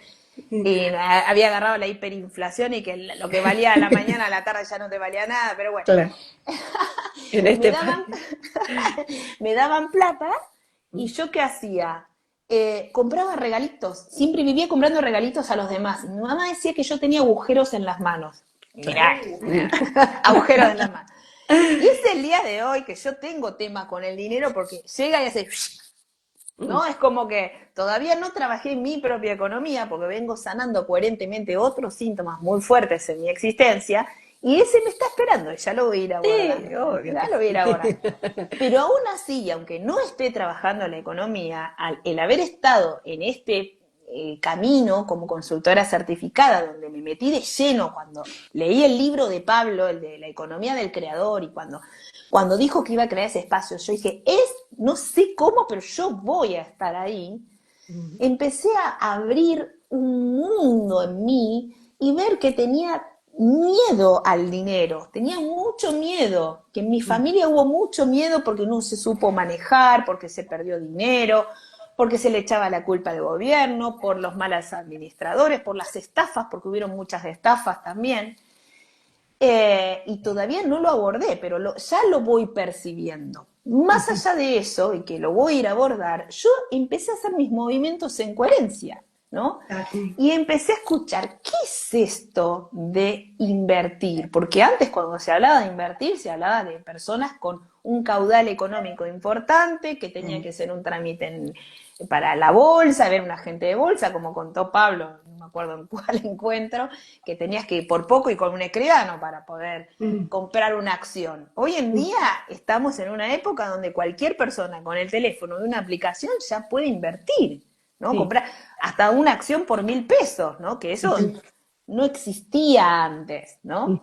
y había agarrado la hiperinflación y que lo que valía a la mañana a la tarde ya no te valía nada, pero bueno. claro, en Y me este país. daban, me daban plata y yo qué hacía. Compraba regalitos, siempre vivía comprando regalitos a los demás. Mi mamá decía que yo tenía agujeros en las manos. Claro. Mirá, agujeros en las manos. Y es el día de hoy que yo tengo tema con el dinero porque llega y hace, Mm, ¿no? Es como que todavía no trabajé en mi propia economía porque vengo sanando coherentemente otros síntomas muy fuertes en mi existencia y ese me está esperando y ya lo voy a ir sí, abordando. obvio Ya que lo voy a ir sí. abordando. Pero aún así, aunque no esté trabajando en la economía, el haber estado en este camino como consultora certificada, donde me metí de lleno cuando leí el libro de Pablo, el de la economía del creador, y cuando dijo que iba a crear ese espacio, yo dije, no sé cómo, pero yo voy a estar ahí. Mm, Empecé a abrir un mundo en mí y ver que tenía miedo al dinero, tenía mucho miedo, que en mi mm, familia hubo mucho miedo porque no se supo manejar, porque se perdió dinero, porque se le echaba la culpa al gobierno, por los malos administradores, por las estafas, porque hubieron muchas estafas también. Y todavía no lo abordé, pero ya lo voy percibiendo. Más ujú. allá de eso, y que lo voy a ir a abordar, yo empecé a hacer mis movimientos en coherencia, ¿no? Mm, Y empecé a escuchar, ¿qué es esto de invertir? Porque antes cuando se hablaba de invertir, se hablaba de personas con un caudal económico importante, que tenía mm, que ser un trámite para la bolsa, ver un agente de bolsa, como contó Pablo, no me acuerdo en cuál encuentro, que tenías que ir por poco y con un escribano para poder mm, comprar una acción. Hoy en mm. día estamos en una época donde cualquier persona con el teléfono de una aplicación ya puede invertir, ¿no? Sí. Comprar hasta una acción por 1.000 pesos, ¿no? Que eso Ujú. no existía antes, ¿no?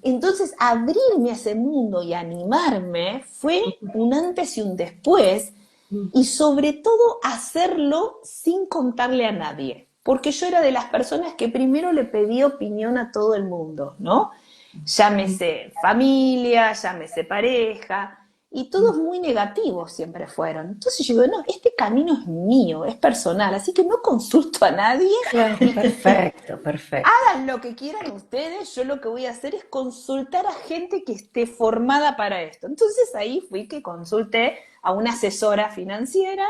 Entonces, abrirme a ese mundo y animarme fue un antes y un después, y sobre todo hacerlo sin contarle a nadie, porque yo era de las personas que primero le pedía opinión a todo el mundo, ¿no? Llámese familia, llámese pareja, y todos muy negativos siempre fueron. Entonces yo digo, no, este camino es mío, es personal, así que no consulto a nadie. Claro, perfecto, perfecto. Hagan lo que quieran ustedes, yo lo que voy a hacer es consultar a gente que esté formada para esto. Entonces ahí fui que consulté a una asesora financiera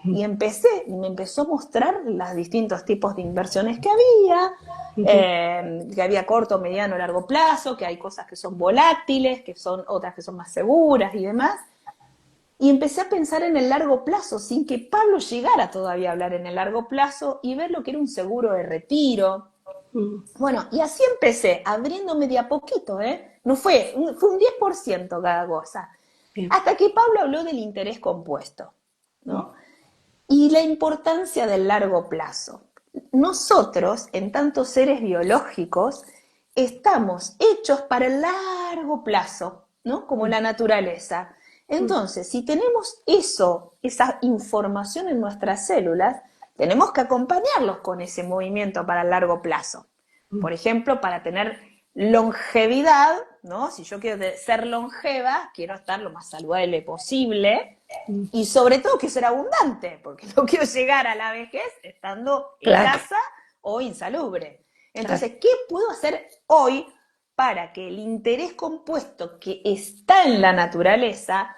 y me empezó a mostrar los distintos tipos de inversiones que había corto, mediano, largo plazo, que hay cosas que son volátiles, que son otras que son más seguras y demás. Y empecé a pensar en el largo plazo, sin que Pablo llegara todavía a hablar en el largo plazo, y ver lo que era un seguro de retiro. Bueno, y así empecé, abriéndome de a poquito, ¿eh? No fue un 10% cada cosa. Bien. Hasta que Pablo habló del interés compuesto, ¿no? Y la importancia del largo plazo. Nosotros, en tantos seres biológicos, estamos hechos para el largo plazo, ¿no? Como la naturaleza. Entonces, si tenemos esa información en nuestras células, tenemos que acompañarlos con ese movimiento para el largo plazo. Por ejemplo, para tener longevidad, ¿no? Si yo quiero ser longeva, quiero estar lo más saludable posible, y sobre todo quiero ser abundante, porque no quiero llegar a la vejez estando Claro, escasa o insalubre. claro. Entonces, ¿qué puedo hacer hoy para que el interés compuesto que está en la naturaleza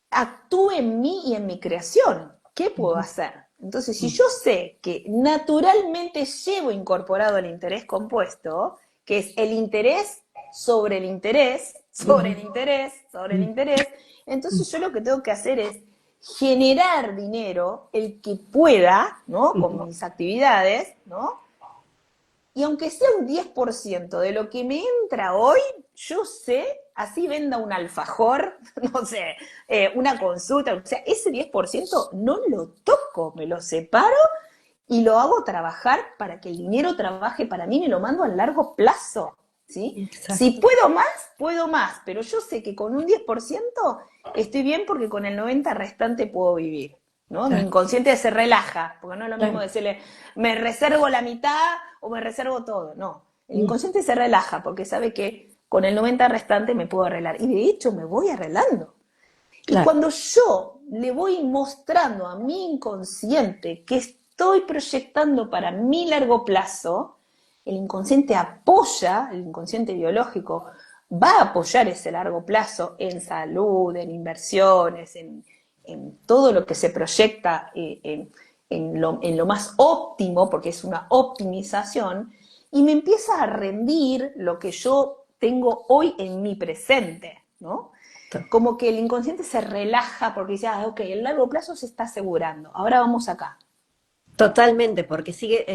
actúe en mí y en mi creación? ¿Qué puedo hacer? Entonces, si yo sé que naturalmente llevo incorporado el interés compuesto, que es el interés sobre el interés, sobre el interés, sobre el interés, entonces yo lo que tengo que hacer es generar dinero, el que pueda, ¿no? Con mis actividades, ¿no? Y aunque sea un 10% de lo que me entra hoy, yo sé, así venda un alfajor, no sé, una consulta, o sea, ese 10% no lo toco, me lo separo y lo hago trabajar para que el dinero trabaje para mí, me lo mando a largo plazo, ¿sí? Si Exacto. puedo más, pero yo sé que con un 10% estoy bien, porque con el 90% restante puedo vivir, ¿no? Mi Claro, inconsciente se relaja, porque no es lo mismo claro. decirle, me reservo la mitad o me reservo todo, no. El inconsciente se relaja porque sabe que con el 90% restante me puedo arreglar, y de hecho me voy arreglando. Y Claro. cuando yo le voy mostrando a mi inconsciente que estoy proyectando para mi largo plazo, el inconsciente apoya, el inconsciente biológico va a apoyar ese largo plazo en salud, en inversiones, en todo lo que se proyecta, en lo más óptimo, porque es una optimización, y me empieza a rendir lo que yo tengo hoy en mi presente, ¿no? Como que el inconsciente se relaja porque dice, ah, ok, el largo plazo se está asegurando, ahora vamos acá. Totalmente, porque sigue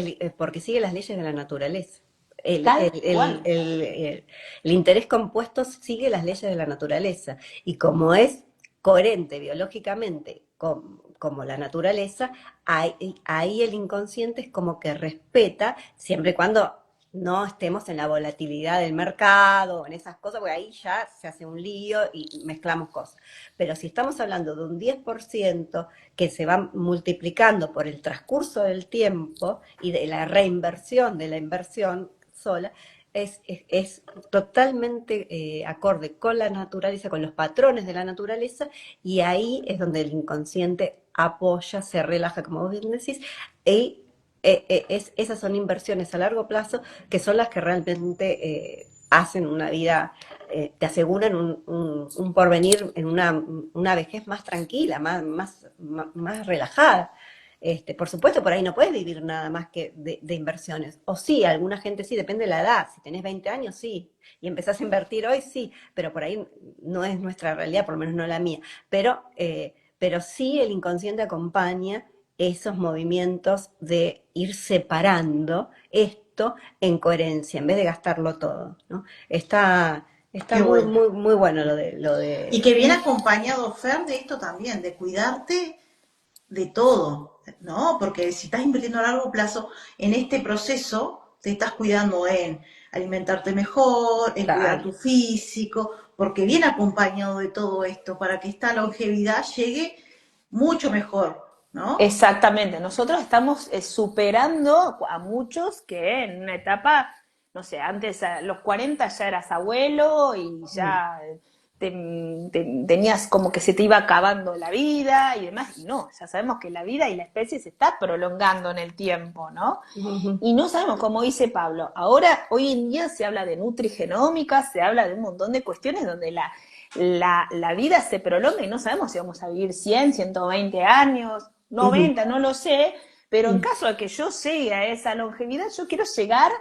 las leyes de la naturaleza. El, Tal el, el, cual. el, el- el interés compuesto sigue las leyes de la naturaleza. Y como es coherente biológicamente como la naturaleza, ahí el inconsciente es como que respeta, siempre y cuando no estemos en la volatilidad del mercado, en esas cosas, porque ahí ya se hace un lío y mezclamos cosas. Pero si estamos hablando de un 10% que se va multiplicando por el transcurso del tiempo y de la reinversión de la inversión sola, es totalmente acorde con la naturaleza, con los patrones de la naturaleza, y ahí es donde el inconsciente apoya, se relaja, como vos bien decís, y esas son inversiones a largo plazo que son las que realmente hacen una vida, te aseguran un porvenir en una vejez más tranquila, más relajada. Por supuesto, por ahí no puedes vivir nada más que de inversiones. O sí, alguna gente sí, depende de la edad. Si tenés 20 años, sí. Y empezás a invertir hoy, sí. Pero por ahí no es nuestra realidad, por lo menos no la mía. Pero sí el inconsciente acompaña esos movimientos de ir separando esto en coherencia, en vez de gastarlo todo, ¿no? Está Qué muy, bueno. muy, muy bueno Y que viene acompañado, Fer, de esto también, de cuidarte de todo, ¿no? Porque si estás invirtiendo a largo plazo en este proceso, te estás cuidando en alimentarte mejor, en cuidar Claro. tu físico, porque viene acompañado de todo esto para que esta longevidad llegue mucho mejor, ¿no? Exactamente, nosotros estamos superando a muchos que en una etapa, no sé, antes a los 40 ya eras abuelo y Mm. ya tenías como que se te iba acabando la vida y demás, y no, ya sabemos que la vida y la especie se está prolongando en el tiempo, ¿no? Ujú. Y no sabemos, como dice Pablo, ahora, hoy en día se habla de nutrigenómica, se habla de un montón de cuestiones donde la vida se prolonga y no sabemos si vamos a vivir 100, 120 años, Ujú. 90, no lo sé, pero en Mm. caso de que yo llegue a esa longevidad, yo quiero llegar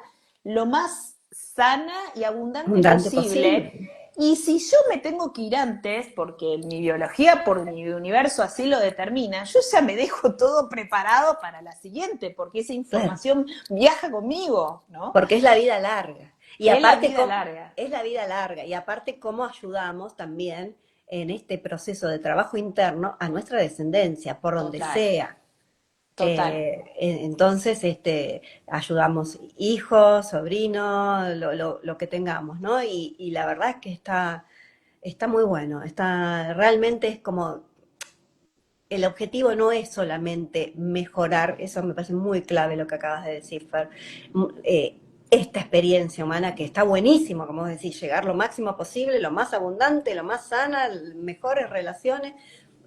lo más sana y abundante Abundante posible. posible. Y si yo me tengo que ir antes, porque mi biología, por mi universo así lo determina, yo ya me dejo todo preparado para la siguiente, porque esa Claro. información viaja conmigo, ¿no? Porque es la vida larga. Y Es la aparte, vida larga, es la vida larga. Y aparte, cómo ayudamos también en este proceso de trabajo interno a nuestra descendencia, por donde total, sea. total. Entonces, ayudamos hijos, sobrinos, lo que tengamos, ¿no? Y la verdad es que está muy bueno. Realmente es como, el objetivo no es solamente mejorar, eso me parece muy clave lo que acabas de decir, Fer, esta experiencia humana que está buenísimo, como vos decís, llegar lo máximo posible, lo más abundante, lo más sana, mejores relaciones,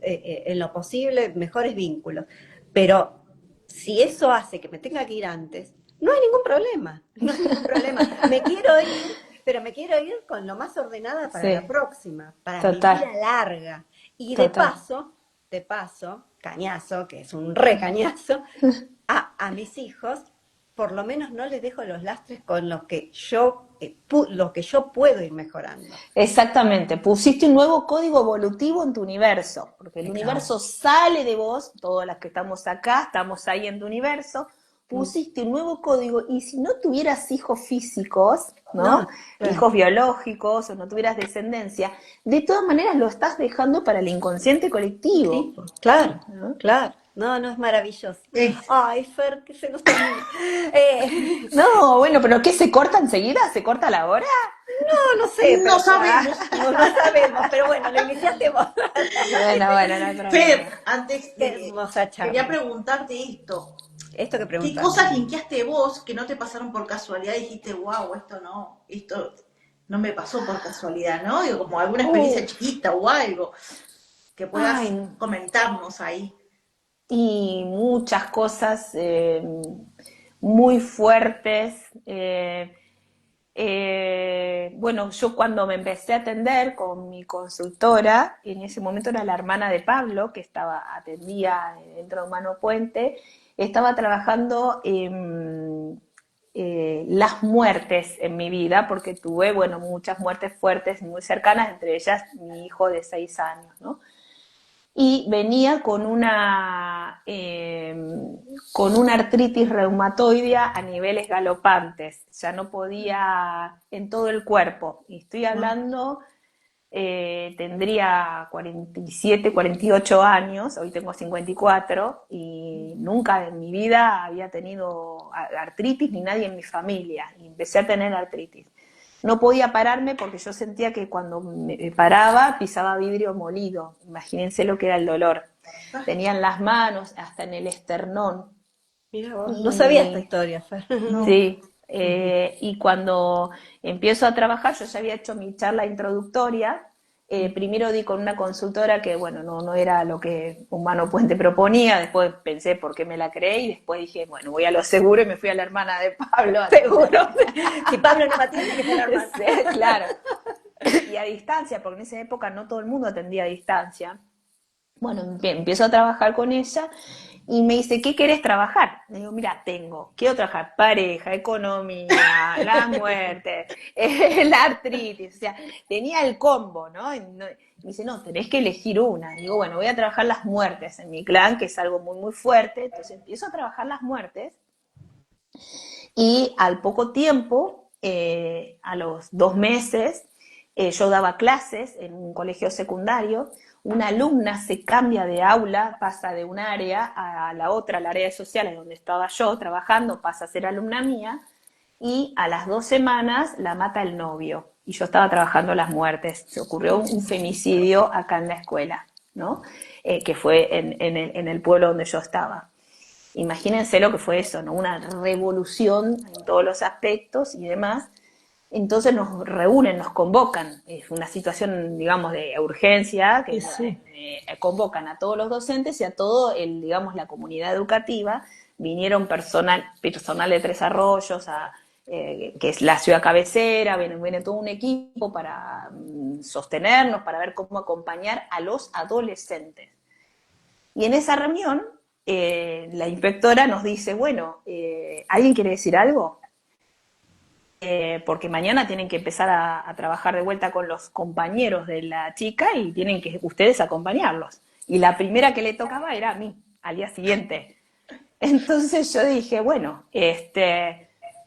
en lo posible, mejores vínculos. Pero si eso hace que me tenga que ir antes, no hay ningún problema, no hay ningún problema. Me quiero ir, pero me quiero ir con lo más ordenada para la Sí, próxima, para mi total, vida larga. Y total. de paso, cañazo, que es un re cañazo, a mis hijos, por lo menos no les dejo los lastres con lo que yo puedo ir mejorando. Exactamente, pusiste un nuevo código evolutivo en tu universo, porque el Claro. universo sale de vos, todas las que estamos acá, estamos ahí en tu universo, Mm. pusiste un nuevo código y si no tuvieras hijos físicos, No, ¿no? claro. Hijos biológicos o no tuvieras descendencia, de todas maneras lo estás dejando para el inconsciente Sí, colectivo, pues, claro, ¿no? claro. No, no es maravilloso. Es- Ay, Fer, que se nos termina. Eh, No, bueno, pero ¿qué se corta enseguida? ¿Se corta la hora? no, no sé, no pero sabemos. no sabemos, pero bueno, lo iniciaste vos. Bueno, bueno, no hay Fer, problema. antes Qué hermosa quería charla. preguntarte esto. Esto que ¿Qué preguntaste. cosas linkeaste vos que no te pasaron por casualidad y dijiste, wow, esto no me pasó por casualidad, ¿no? Digo, como alguna experiencia Uf, chiquita o algo que puedas ay, comentarnos ahí. y muchas cosas muy fuertes. Bueno, yo cuando me empecé a atender con mi consultora, en ese momento era la hermana de Pablo, que atendía dentro de Humano Puente, estaba trabajando las muertes en mi vida, porque tuve, bueno, muchas muertes fuertes, muy cercanas, entre ellas mi hijo de 6 años, ¿no? Y venía con una artritis reumatoidea a niveles galopantes, ya no podía en todo el cuerpo. Y estoy ¿No? hablando, tendría 47, 48 años, hoy tengo 54, y nunca en mi vida había tenido artritis ni nadie en mi familia, y empecé a tener artritis. No podía pararme porque yo sentía que cuando me paraba pisaba vidrio molido. Imagínense lo que era el dolor. Ah, Tenían las manos hasta en el esternón. Mira vos, no sabía esta Y historia, Fer. no. sí, y cuando empiezo a trabajar, yo ya había hecho mi charla introductoria. Primero di con una consultora que, bueno, no era lo que Humano Puente proponía. Después pensé por qué me la creé y después dije, bueno, voy a lo seguro y me fui a la hermana de Pablo a atender. Seguro. Si Pablo no me atiende, que sea la hermana. Sí, claro. Y a distancia, porque en esa época no todo el mundo atendía a distancia. Bueno, empiezo a trabajar con ella y me dice, ¿qué querés trabajar? Le digo, mira, quiero trabajar pareja, economía, la muerte, la artritis, o sea, tenía el combo, ¿no? Me dice, no, tenés que elegir una. Digo, bueno, voy a trabajar las muertes en mi clan, que es algo muy, muy fuerte. Entonces empiezo a trabajar las muertes y al poco tiempo, a los 2 meses, yo daba clases en un colegio secundario, una alumna se cambia de aula, pasa de un área a la otra, al área de sociales donde estaba yo trabajando, pasa a ser alumna mía, y a las 2 semanas la mata el novio. Y yo estaba trabajando las muertes. Se ocurrió un femicidio acá en la escuela, ¿no? Que fue en el pueblo donde yo estaba. Imagínense lo que fue eso, ¿no? Una revolución en todos los aspectos y demás. Entonces nos reúnen, nos convocan, es una situación, digamos, de urgencia, que Sí. convocan a todos los docentes y a todo digamos, la comunidad educativa. Vinieron personal de Tres Arroyos, que es la ciudad cabecera, viene todo un equipo para sostenernos, para ver cómo acompañar a los adolescentes. Y en esa reunión, la inspectora nos dice, bueno, ¿alguien quiere decir algo? Porque mañana tienen que empezar a trabajar de vuelta con los compañeros de la chica y tienen que ustedes acompañarlos. Y la primera que le tocaba era a mí, al día siguiente. Entonces yo dije, bueno,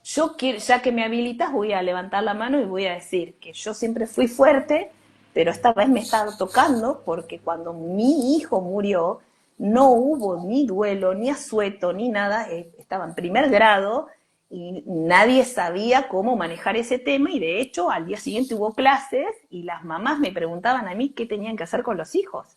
yo quiero, ya que me habilitas, voy a levantar la mano y voy a decir que yo siempre fui fuerte, pero esta vez me estaba tocando porque cuando mi hijo murió, no hubo ni duelo, ni asueto, ni nada, estaba en primer grado y nadie sabía cómo manejar ese tema y de hecho al día siguiente hubo clases y las mamás me preguntaban a mí qué tenían que hacer con los hijos.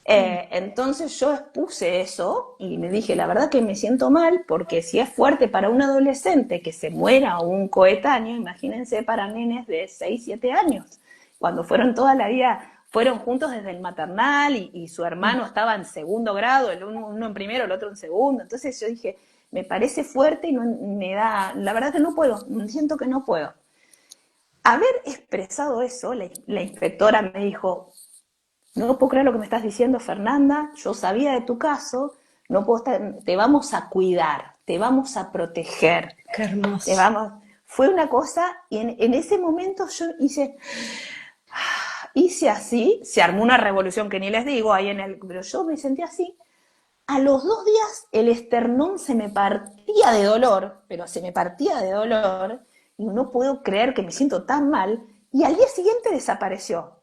Entonces yo expuse eso y me dije, la verdad que me siento mal porque si es fuerte para un adolescente que se muera o un coetáneo, imagínense para nenes de 6, 7 años, cuando fueron toda la vida, fueron juntos desde el maternal y su hermano estaba en segundo grado, uno en primero, el otro en segundo, entonces yo dije, me parece fuerte y no, me da, la verdad que no puedo, siento que no puedo. Haber expresado eso, la inspectora me dijo, no puedo creer lo que me estás diciendo, Fernanda, yo sabía de tu caso, no puedo te vamos a cuidar, te vamos a proteger, Qué hermoso. Fue una cosa, y en ese momento yo hice así, se armó una revolución que ni les digo, pero yo me sentí así. A los 2 días el esternón se me partía de dolor, pero se me partía de dolor, y no puedo creer que me siento tan mal, y al día siguiente desapareció.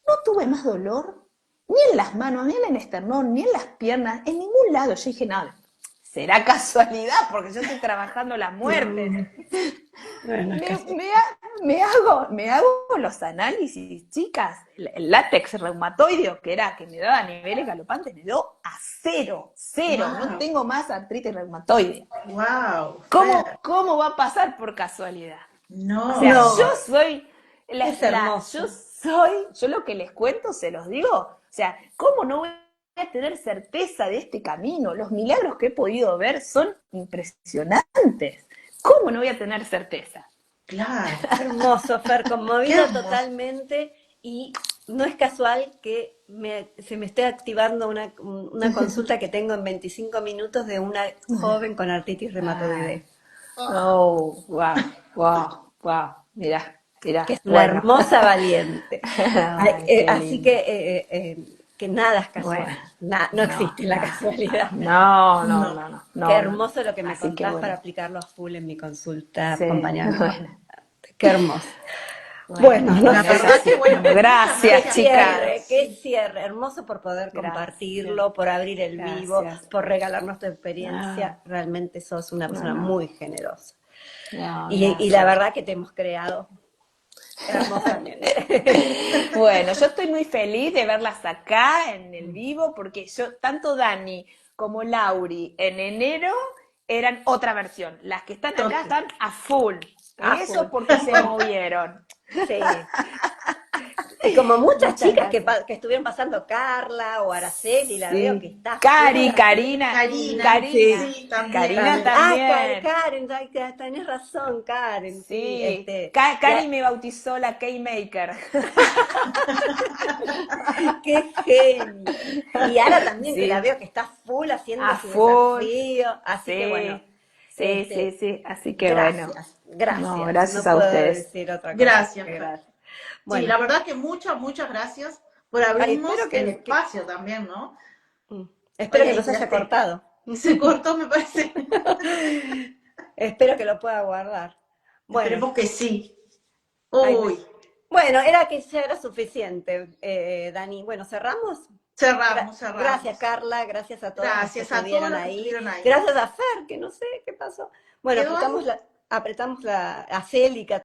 No tuve más dolor, ni en las manos, ni en el esternón, ni en las piernas, en ningún lado. Yo dije, nada, será casualidad, porque yo estoy trabajando las muertes. Bueno, Me hago los análisis, chicas. El látex reumatoideo, que me daba niveles galopantes, me dio a cero. Wow. No tengo más artritis reumatoide. Wow. ¿Cómo va a pasar por casualidad? O No. sea, no, yo soy, es hermoso. yo lo que les cuento se los digo. O sea, ¿cómo no voy a tener certeza de este camino? Los milagros que he podido ver son impresionantes. ¿Cómo no voy a tener certeza? Claro. Hermoso, Fer, Qué conmovido hermoso. totalmente y no es casual que se me esté activando una consulta que tengo en 25 minutos de una joven con artritis reumatoide, Oh, wow. Mirá, que es una bueno. hermosa valiente. Ay, qué Así lindo. que nada es Bueno, casual, no existe la casualidad. No. Qué No. hermoso lo que me Así que contás para bueno, aplicarlo a full en mi consulta sí, acompañamiento. bueno. Qué hermoso. Bueno, no La sé. verdad que, bueno, muchas Gracias, gracias. chicas. Qué cierre, hermoso por poder Gracias, compartirlo, por abrir el vivo, gracias. por regalarnos tu No, experiencia. Realmente sos una persona no. muy generosa. No, Y la gracias. verdad que te hemos creado hermosamente. Bueno, yo estoy muy feliz de verlas acá en el vivo porque tanto Dani como Lauri en enero eran otra versión. Las que están acá Total. están a full. A Eso full. porque se movieron. Sí. Y como muchas Muchas chicas gracias. que estuvieron pasando, Carla o Araceli, la veo que Sí. está full haciendo. Karina, Sí, sí, también. Karina Ah, también. Karen, ay, tenés razón, Karen, sí, Sí. ya, Cari me bautizó la K-Maker. qué genio. Y Ara también, que la Sí. veo que está full haciendo A su full. desafío, así que bueno, Sí. Sí. Así que bueno. No, gracias, gracias no a puedo ustedes. decir otra cosa Gracias, que Fer. gracias. Sí, Bueno, la verdad que muchas gracias por ay, abrirnos el espacio también, ¿no? espero que Oye, no se haya cortado. se cortó, me parece. Espero que lo pueda guardar. Bueno, Esperemos que sí. ay, Uy, bueno, era que ya era suficiente, Dani. Bueno, cerramos. cerramos. Gracias, Carla. Gracias a todos los que Gracias a todos estuvieron los que ahí. estuvieron ahí. Gracias a Fer, que no sé qué pasó. Bueno, ¿Quedó algo? apretamos la Célica